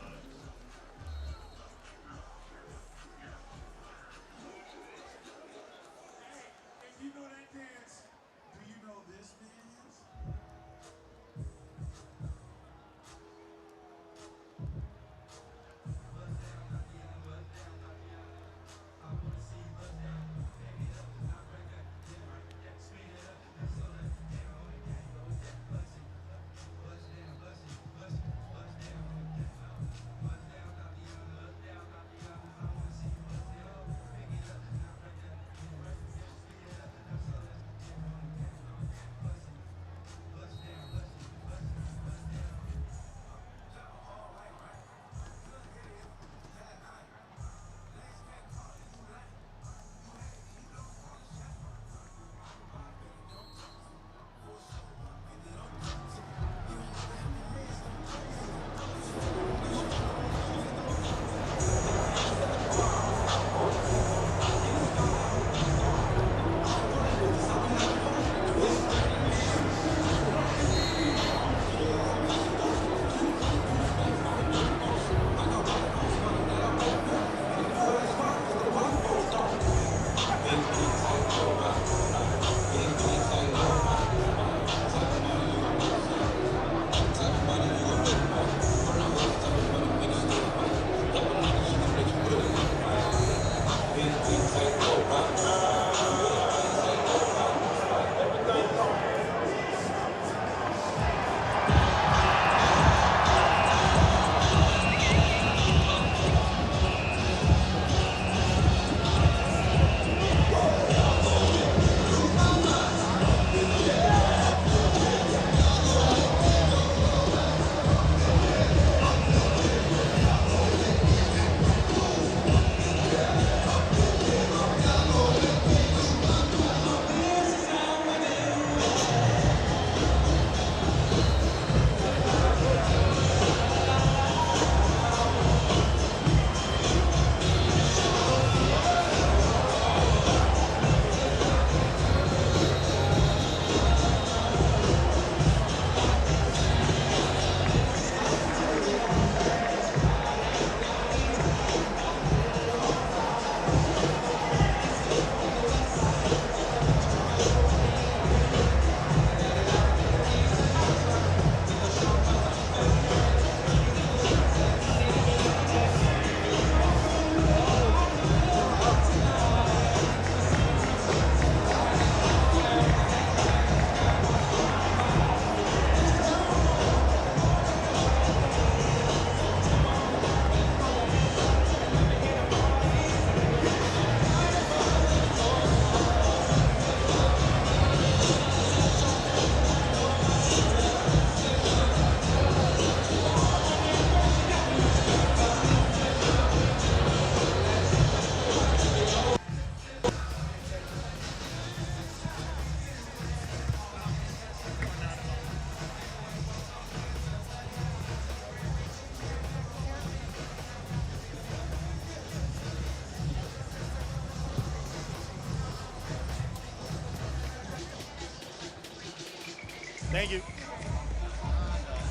Thank you.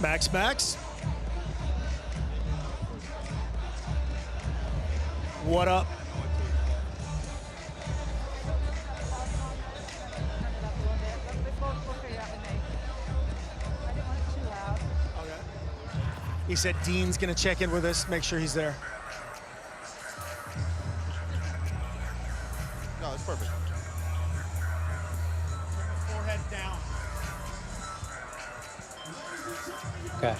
Max. What up? He said Dean's going to check in with us, make sure he's there. No, it's perfect. Forehead down. Okay.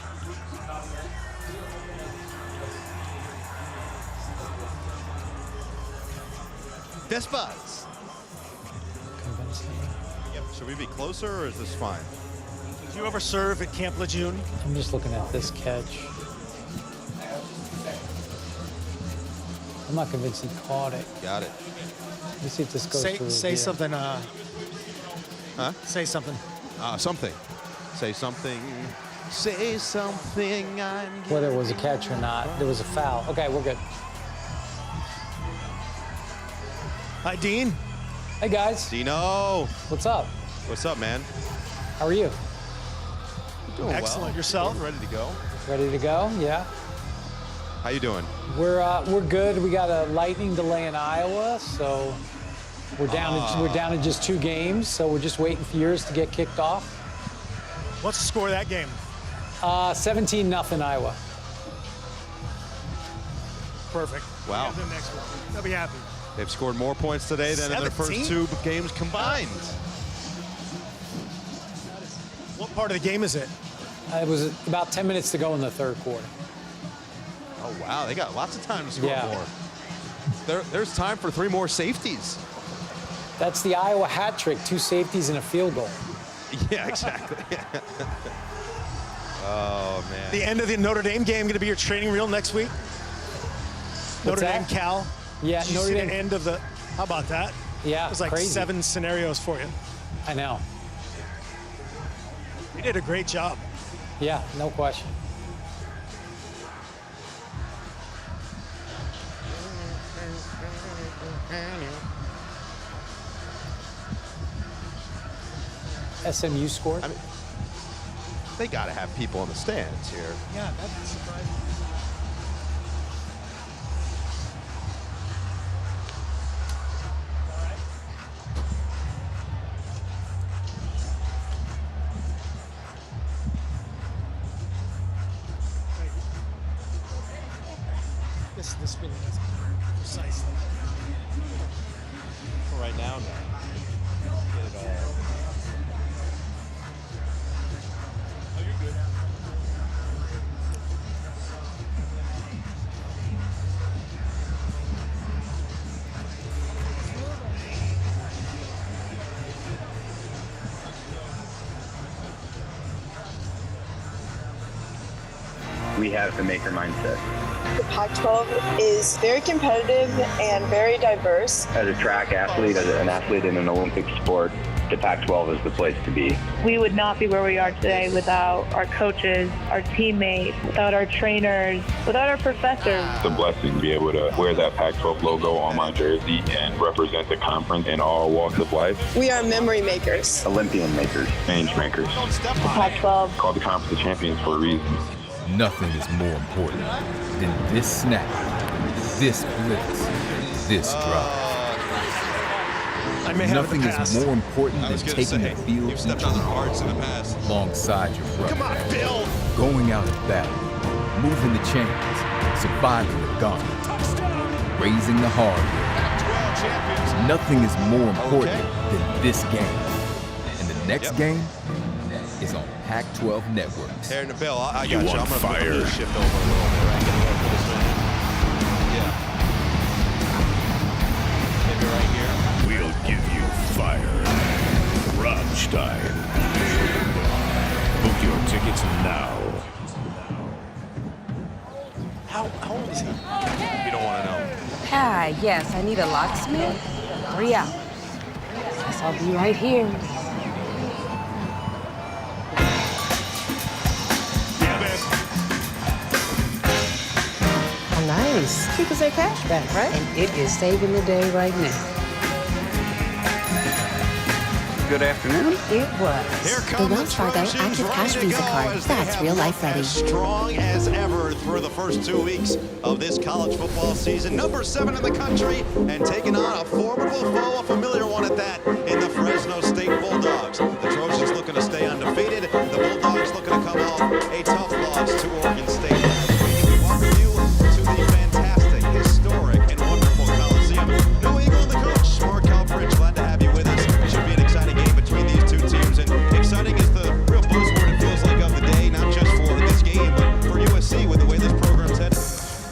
Best buds. Yep. Should we be closer or is this fine? Did you ever serve at Camp Lejeune? I'm just looking at this catch. I'm not convinced he caught it. Got it. Let me see if this goes through. Say here. something. Huh? Say something. Something. Say something. Say something. Whether it was a catch or not, there was a foul. Okay, we're good. Hi, Dean. Hey, guys. Dino. What's up? What's up, man? How are you? Doing Excellent. well. Yourself? Ready to go. Ready to go? Yeah. How you doing? We're good. We got a lightning delay in Iowa, so we're down to just 2 games. So we're just waiting for yours to get kicked off. What's the score of that game? 17-0 Iowa. Perfect. Wow. We'll have them next week. They'll be happy. They've scored more points today than in their first 2 games combined. What part of the game is it? It was about 10 minutes to go in the third quarter. Oh, wow. They got lots of time to score Yeah. more. There's time for 3 more safeties. That's the Iowa hat trick, 2 safeties and a field goal. Yeah, exactly. Oh, man. The end of the Notre Dame game going to be your training reel next week? Notre Dame, Cal? Yeah, Did you Notre see Dame. the end of the, how about that? Yeah, There's like crazy. 7 scenarios for you. I know. You did a great job. Yeah, no question. SMU scored. I mean, they got to have people in the stands here. Yeah, that's surprising. The spinning is precisely. For right now, no. Get it all. Oh, you're good. We have the maker mindset. The Pac-12 is very competitive and very diverse. As a track athlete, as an athlete in an Olympic sport, the Pac-12 is the place to be. We would not be where we are today without our coaches, our teammates, without our trainers, without our professors. It's a blessing to be able to wear that Pac-12 logo on my jersey and represent the conference in all walks of life. We are memory makers. Olympian makers. Change makers. The Pac-12. Called the conference of champions for a reason. Nothing is more important than this snap, this blitz, this drop. Nothing is more important than taking the field each week alongside your brother. Come on, Bill! Going out at battle, moving the chains, surviving the gauntlet, raising the hard way. Nothing is more important than this game. And the next game is on Pac-12 Networks. Aaron and Bill, I got You you. want I'm going to fire? shift over a little bit. Right? Get a little bit of this one. Yeah. Maybe right here. We'll give you fire. Rammstein. Book your tickets now. How old is he? You don't want to know. Hi, yes, I need a locksmith. Hurry up. Guess I'll be right here. Oh, nice. People say cashback, right? And it is saving the day right now. good afternoon. It was. The Wells Fargo Active Cash Visa card. That's real life ready. Strong as ever through the first 2 weeks of this college football season. Number 7 in the country and taking on a formidable foe, a familiar one at that, in the Fresno State Bulldogs. The Trojans looking to stay undefeated. The Bulldogs looking to come off a tough loss to Oregon State last week. We welcome you to the fantastic, historic, and wonderful Coliseum. New Eagle and the coach, Mark Calfridge, glad to have you with us. It should be an exciting game between these two teams, and exciting is the real buzzword it feels like of the day, not just for this game, but for USC with the way this program's headed.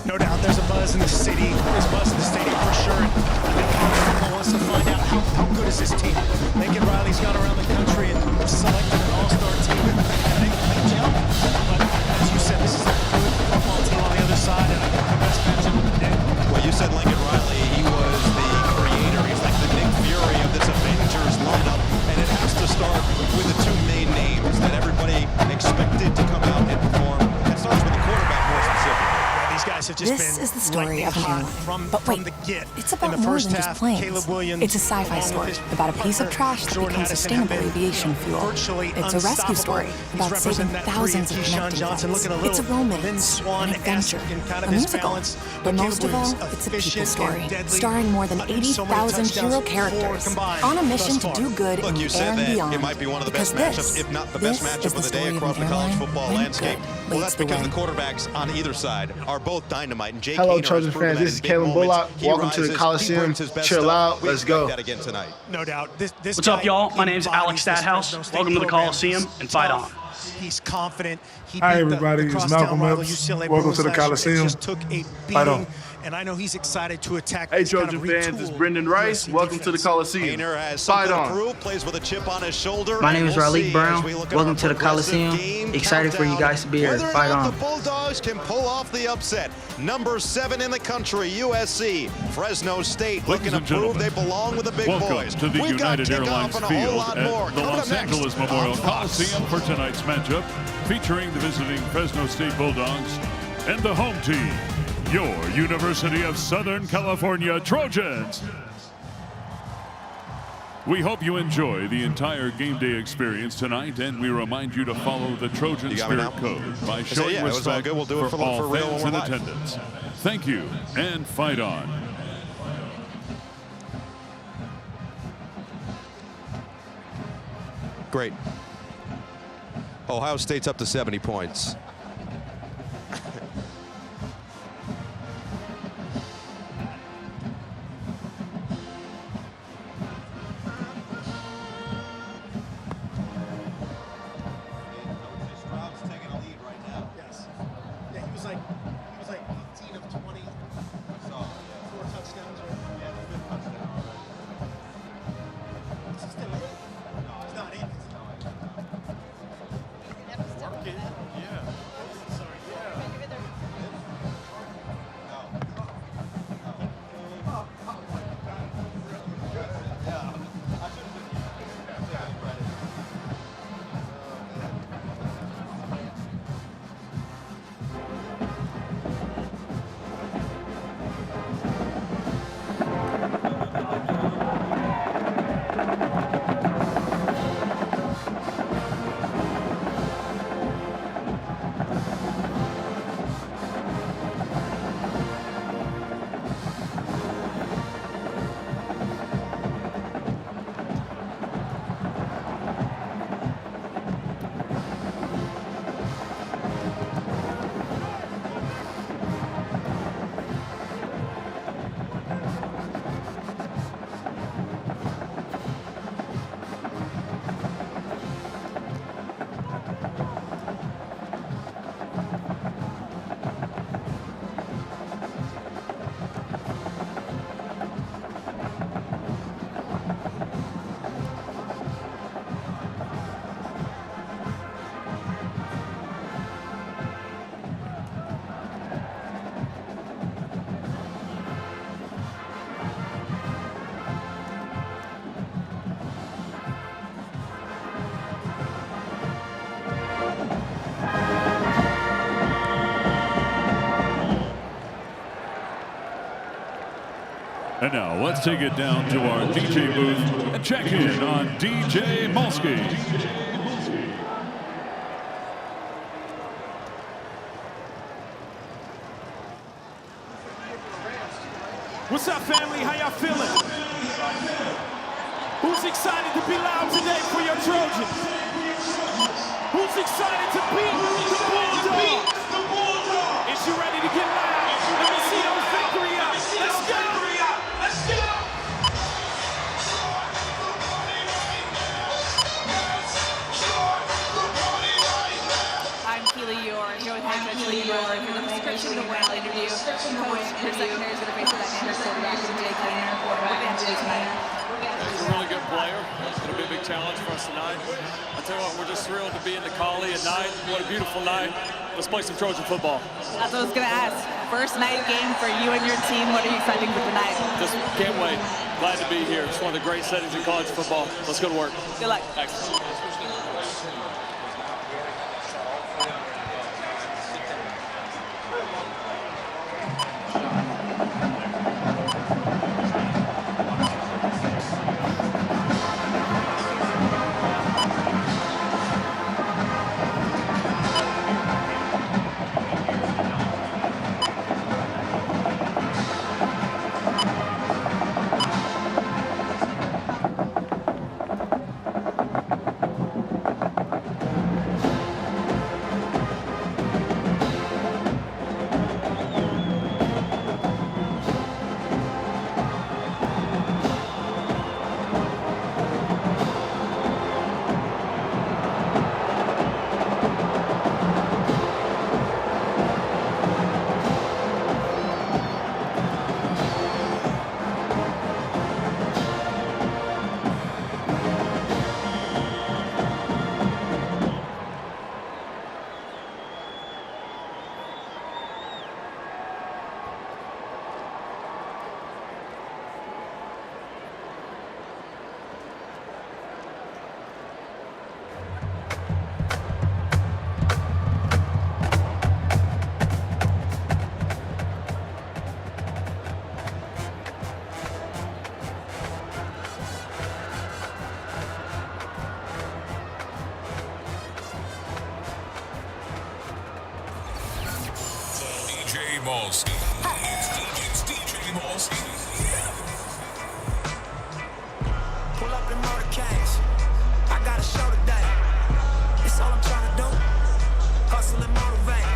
No doubt there's a buzz in the city. There's a buzz in the stadium for sure. And I think Cardinal wants to find out how good is this team. Lincoln Riley's gone around the country and selected an all-star team. They gel. But as you said, this is a good football team on the other side, and I think the best matchup of the day. Well, you said Lincoln Riley. He was the creator. He's like the Nick Fury of this Avengers lineup, and it has to start with the two main names that everybody expected to come out and perform. It starts with the quarterback more specifically. These guys have just This been is the story of a hot human. from the get. It's about in the more first than half, just planes. Caleb Williams, It's a sci-fi story about a piece of trash that becomes sustainable aviation fuel. It's a rescue story about saving thousands of connecting lives. It's a romance, an adventure, a musical. But most of all, it's a people story, starring more than 80,000 hero characters on a mission to do good in Look, you the air said and that beyond. it might be one of the Because best matchups, if not the best matchup of the day across the college football landscape. Well, that's because the quarterbacks on either side are both dynamite. And Jake Hello, Haener Trojan has proven fans. that This in is big Kalen moments, Bullock. he Welcome to the rises, he Coliseum. brings his best Chill stuff. out. We Let's expect go. that again tonight. No doubt. This What's up, y'all? My name's Alex Stathouse. Welcome to the Coliseum, and fight on. He's confident. Hi, everybody. It's Malcolm Epps. Welcome to the Coliseum. Just took a Fight on. beating, and I know he's excited to attack. Hey, Trojan fans. It's Brendan Rice. Welcome to the Coliseum. Haener has Fight something to on. prove, plays with a chip on his shoulder. My name and is we'll Raleigh see Brown. as we look at Welcome our to the progressive Coliseum. game Excited for you countdown. guys to be here. Whether or Fight not on. the Bulldogs can pull off the upset. Number 7 in the country, USC. Fresno State looking to prove they belong with the big Welcome boys. to the We've got United kickoff Airlines and a whole Field lot at more. the Coming Los up next Angeles on Memorial Fox. Coliseum for tonight's matchup, featuring the visiting Fresno State Bulldogs and the home team, your University of Southern California Trojans. We hope you enjoy the entire game day experience tonight, and we remind you to follow the Trojan Spirit Code by showing it was all respect good. We'll do it for for all real fans when in we're live. attendance. Thank you, and fight on. Great. Ohio State's up to 70 points. Yes. Yeah, he was like 18 of 20. 4 touchdowns, right? Yeah, 5th touchdown. Is he still in? No, he's not in. Working. Yeah. And now let's take it down to our DJ booth and check in on DJ Molsky. What's up, family? How y'all feeling? Who's excited to be loud today for your Trojans? Who's excited to beat the Bulldogs? Is you ready to get loud? Let me see those victory ups. Let's go! Let's go! I'm Keely Yor, here with head coach Lee Roller for the Prescription to Win interview. Coach, your secondary is going to face a dynamic quarterback in Jake Kainer. What do you do tonight? He's a really good player. It's going to be a big challenge for us tonight. I tell you what, we're just thrilled to be in the Collie at night. What a beautiful night. Let's play some Trojan football. That's what I was going to ask. First night game for you and your team. What are you excited for tonight? Just can't wait. Glad to be here. It's one of the great settings in college football. Let's go to work. Good luck. Thanks. Molsky. It's DJ Molsky. Pull up in motorcades. I got a show today. It's all I'm trying to do. Hustle and motivate.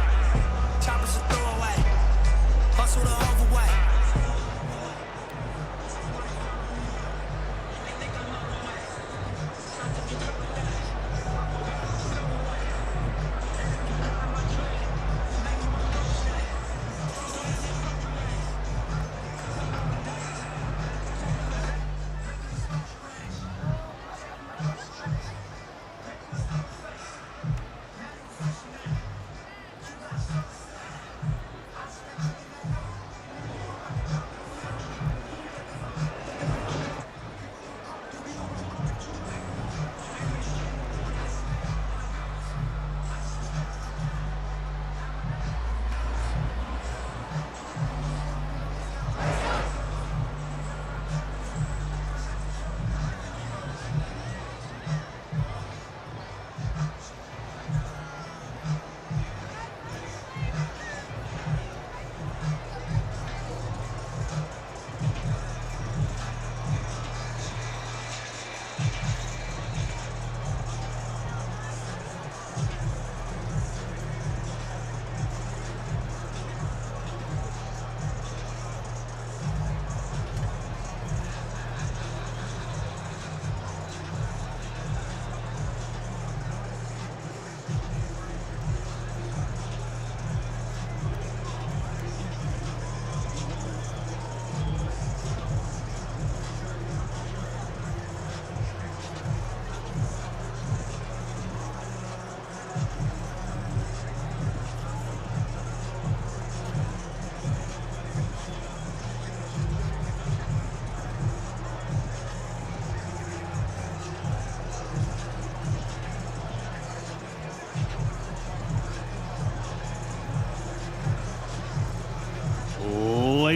Choppers a throwaway. Hustle the overweight.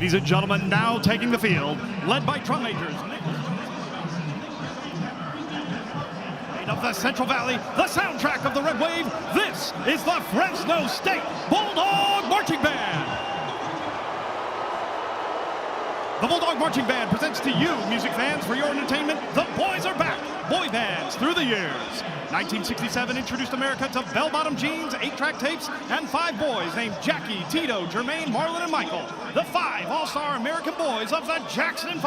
Ladies and gentlemen, now taking the field, led by drum majors. Of the Central Valley, the soundtrack of the Red Wave, this is the Fresno State Bulldog Marching Band. The Bulldog Marching Band presents to you, music fans, for your entertainment, The Boys Are Back, boy bands through the years. 1967 introduced America to bell-bottom jeans, 8-track tapes, and 5 boys named Jackie, Tito, Jermaine, Marlon, and Michael, the 5 all-star American boys of the Jackson 5.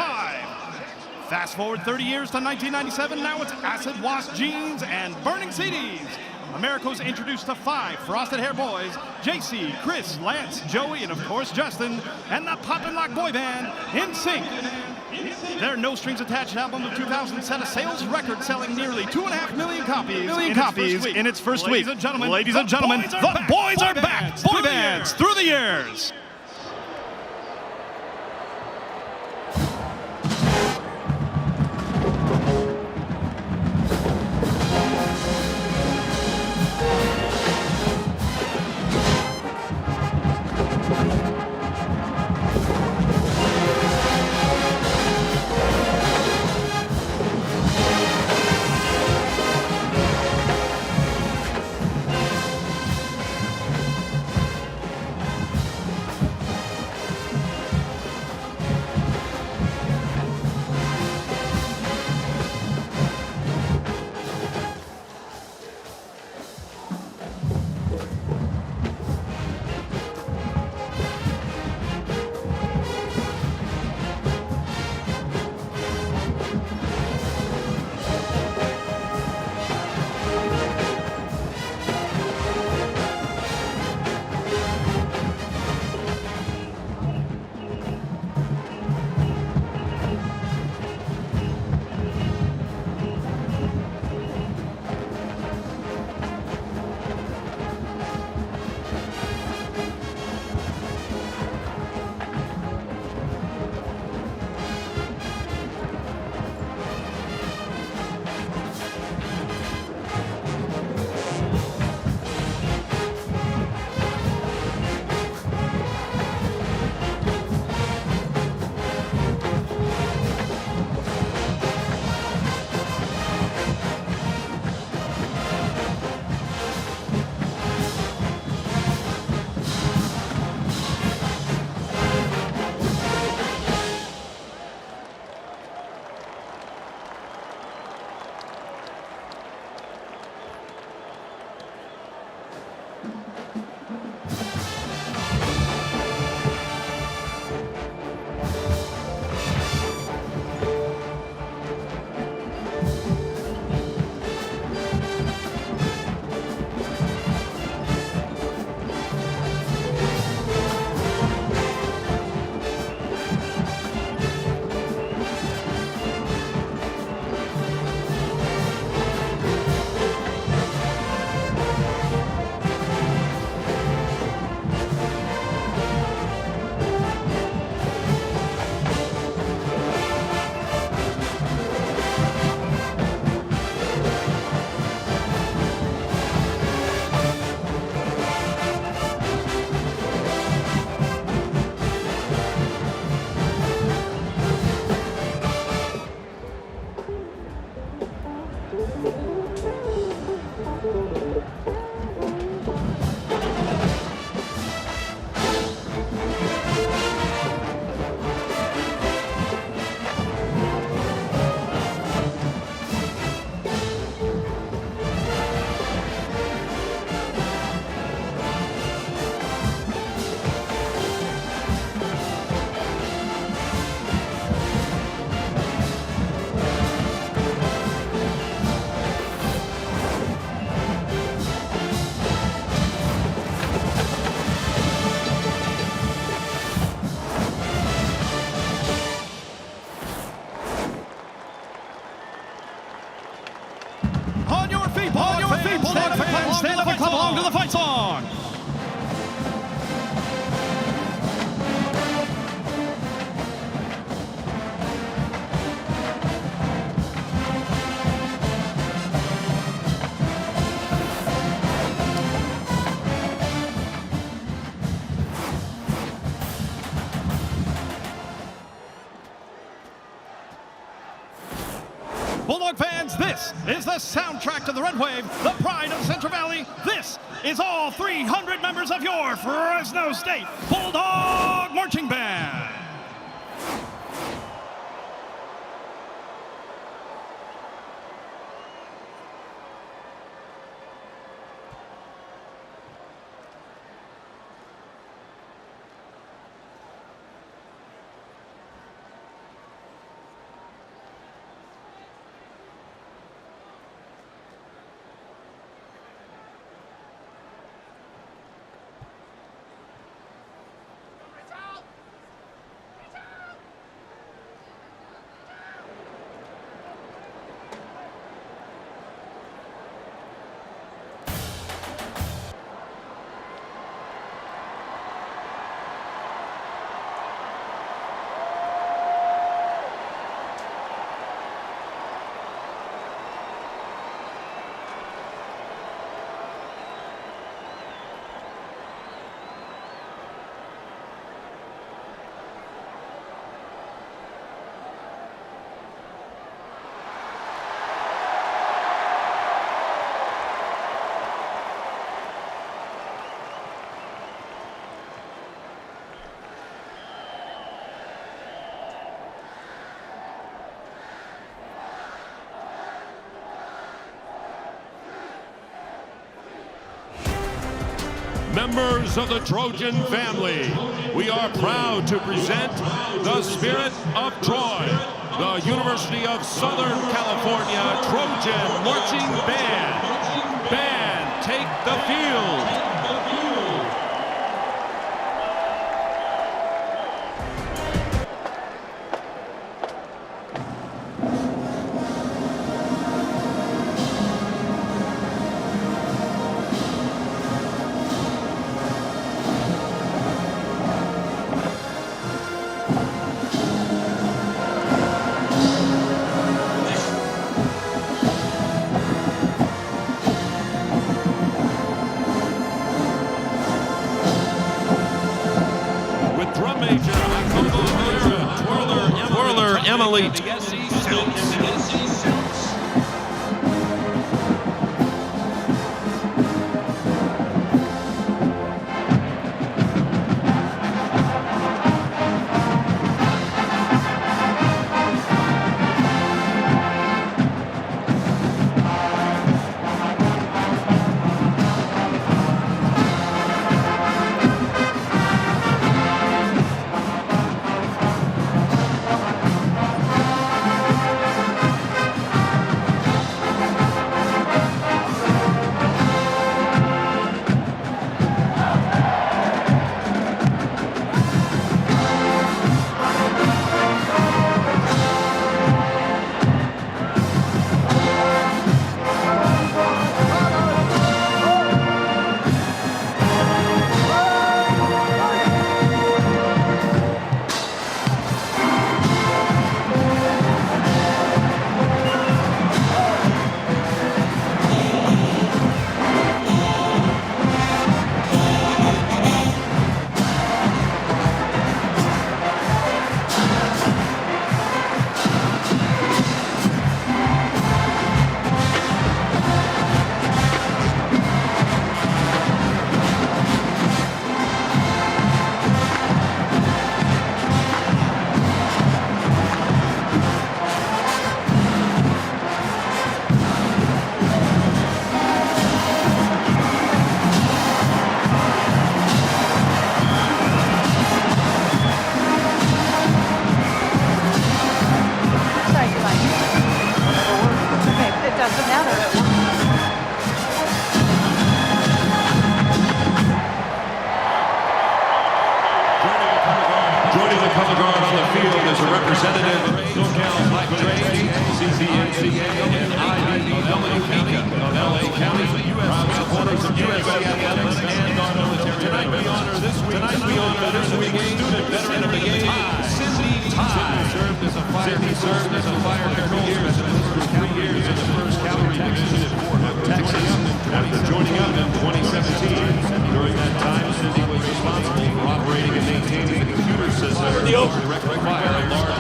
Fast forward 30 years to 1997, now it's acid wash jeans and burning CDs. America was introduced to 5 frosted hair boys, JC, Chris, Lance, Joey, and of course Justin, and the Poppin' Lock boy band, NSYNC. Their No Strings Attached album of 2000 set a sales record, selling nearly 2.5 million copies in its first week. Ladies and gentlemen, the Boys Are Back, boy bands through the years. Stand up and clap along to the fight song. fans, this is the soundtrack to the Red Wave, the pride of Central Valley. This is all 300 members of your Fresno State Bulldog Marching Band. Members of the Trojan family, we are proud to present the Spirit of Troy, the University of Southern California Trojan Marching Band. Band, take the field. Emily.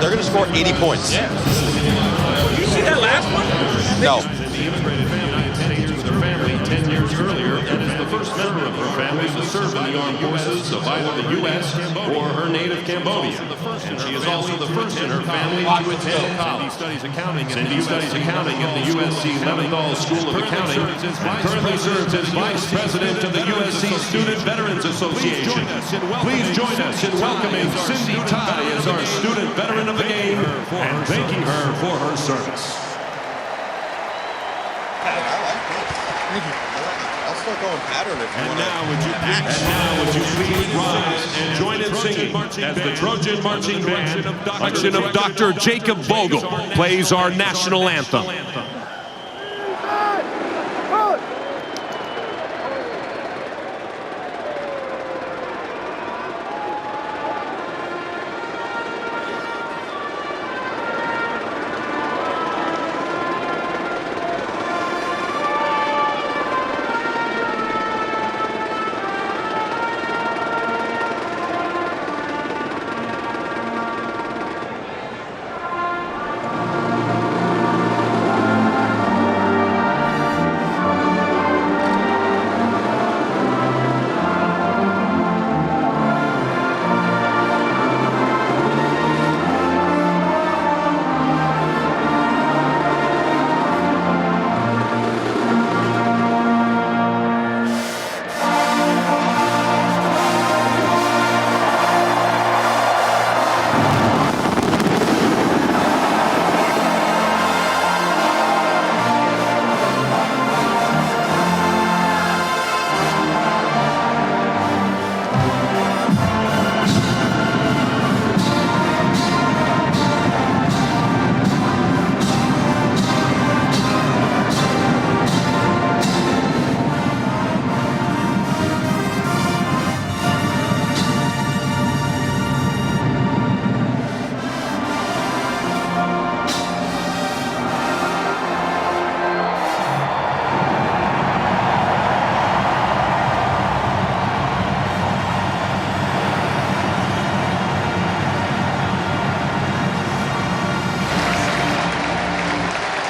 They're going to score 80 points. You see that last one? No. Cindy immigrated from the United States with her family 10 years earlier and is the first member of her family to serve in the armed forces of either the U.S. or her native Cambodia. And she is also the first in her family to attend college. Cindy studies accounting at the USC Leventhal School of Accounting and currently serves as Vice President of the USC Student Veterans Association. Please join us in welcoming Cindy Tai as our Student Veteran of the Game and thanking her for her service. Thank you. I'll start going pattern if you want. Now would you please rise and join in singing as the Trojan Marching Band, selection of Dr. Jacob Vogel, plays our national anthem.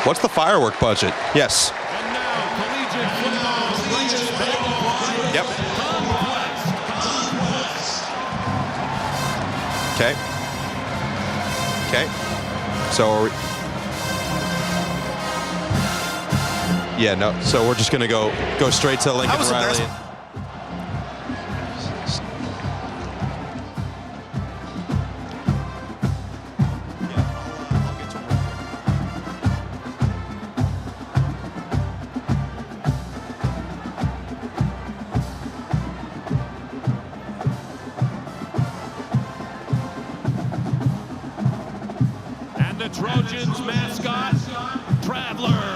What's the firework budget? Yes. Yep. Okay. Okay. So are we... Yeah, no. So we're just gonna go straight to Lincoln Riley. The Trojans mascot, Traveler.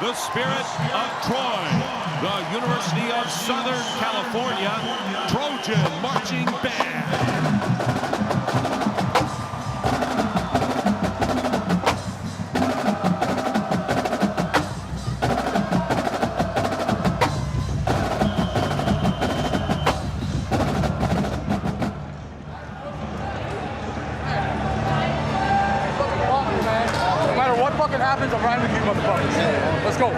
The Spirit of Troy, the University of Southern California Trojan Marching Band. No matter what fucking happens, I'm riding with you, motherfuckers. Let's go.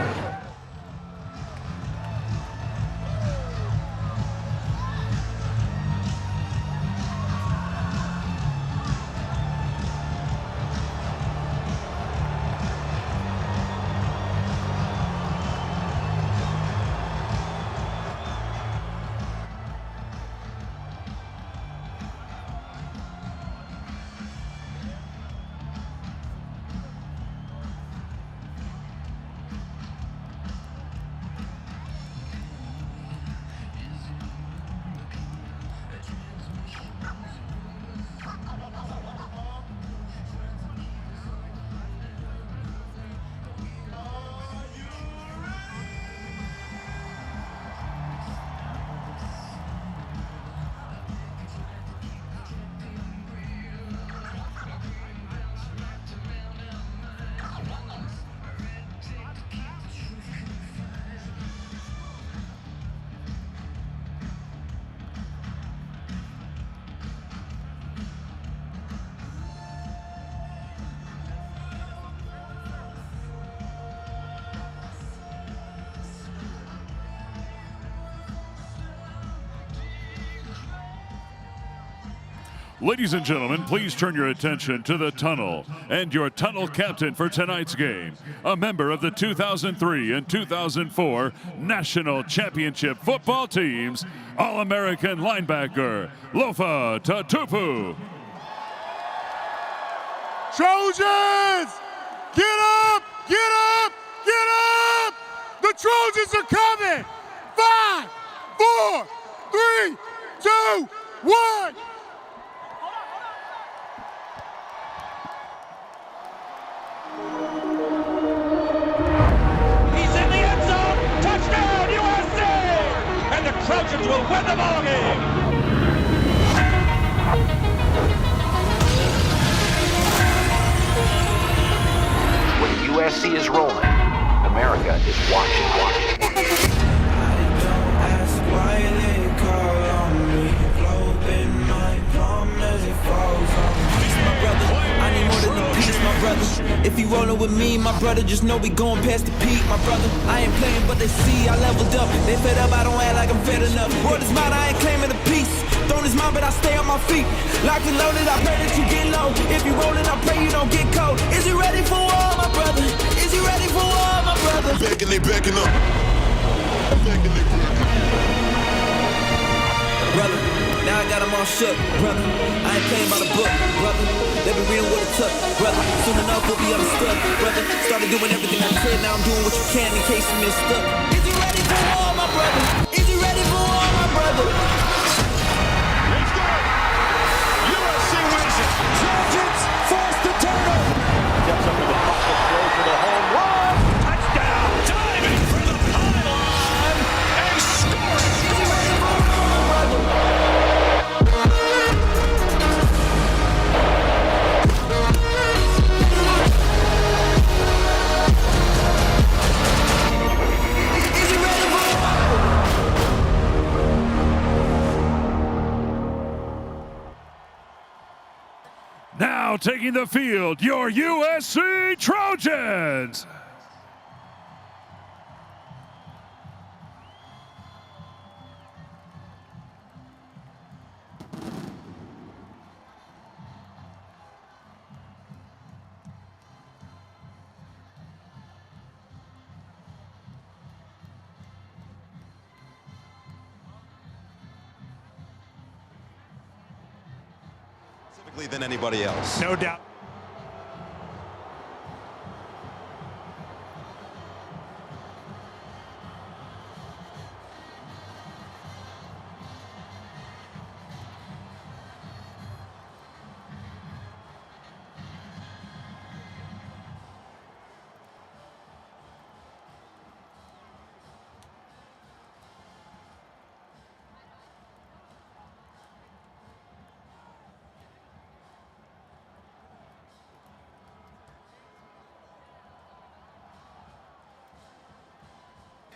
Ladies and gentlemen, please turn your attention to the tunnel and your tunnel captain for tonight's game, a member of the 2003 and 2004 National Championship football teams, All-American linebacker, Lofa Tatupu. Trojans! Get up! Get up! Get up! The Trojans are coming! 5, 4, 3, 2, 1! He's in the end zone. Touchdown, USC! And the Trojans will win the ball game. When USC is rolling, America is watching. If you rollin' with me, my brother, just know we going past the peak, my brother. I ain't playing, but they see I leveled up. They fed up, I don't act like I'm fed enough. Word is mine, I ain't claiming a piece. Throne is mine, but I stay on my feet. Locked and loaded, I pray that you get low. If you rollin', I pray you don't get cold. Is you ready for war, my brother? Is you ready for war, my brother? Backing up. Brother, now I got them all shook, brother. I ain't playing by the book, brother. They been reading what it took, brother. Soon enough we'll be understood, brother. Started doing everything I could, now I'm doing what you can in case you missed up. Is you ready for war, my brother? Is you ready for war, my brother? Let's go! USC wins it. Trojans force the turtle. Steps up to the pocket, throws for the home run. Touchdown! Diving for the pylon and scoring. Now taking the field, your USC Trojans. Than anybody else. No doubt.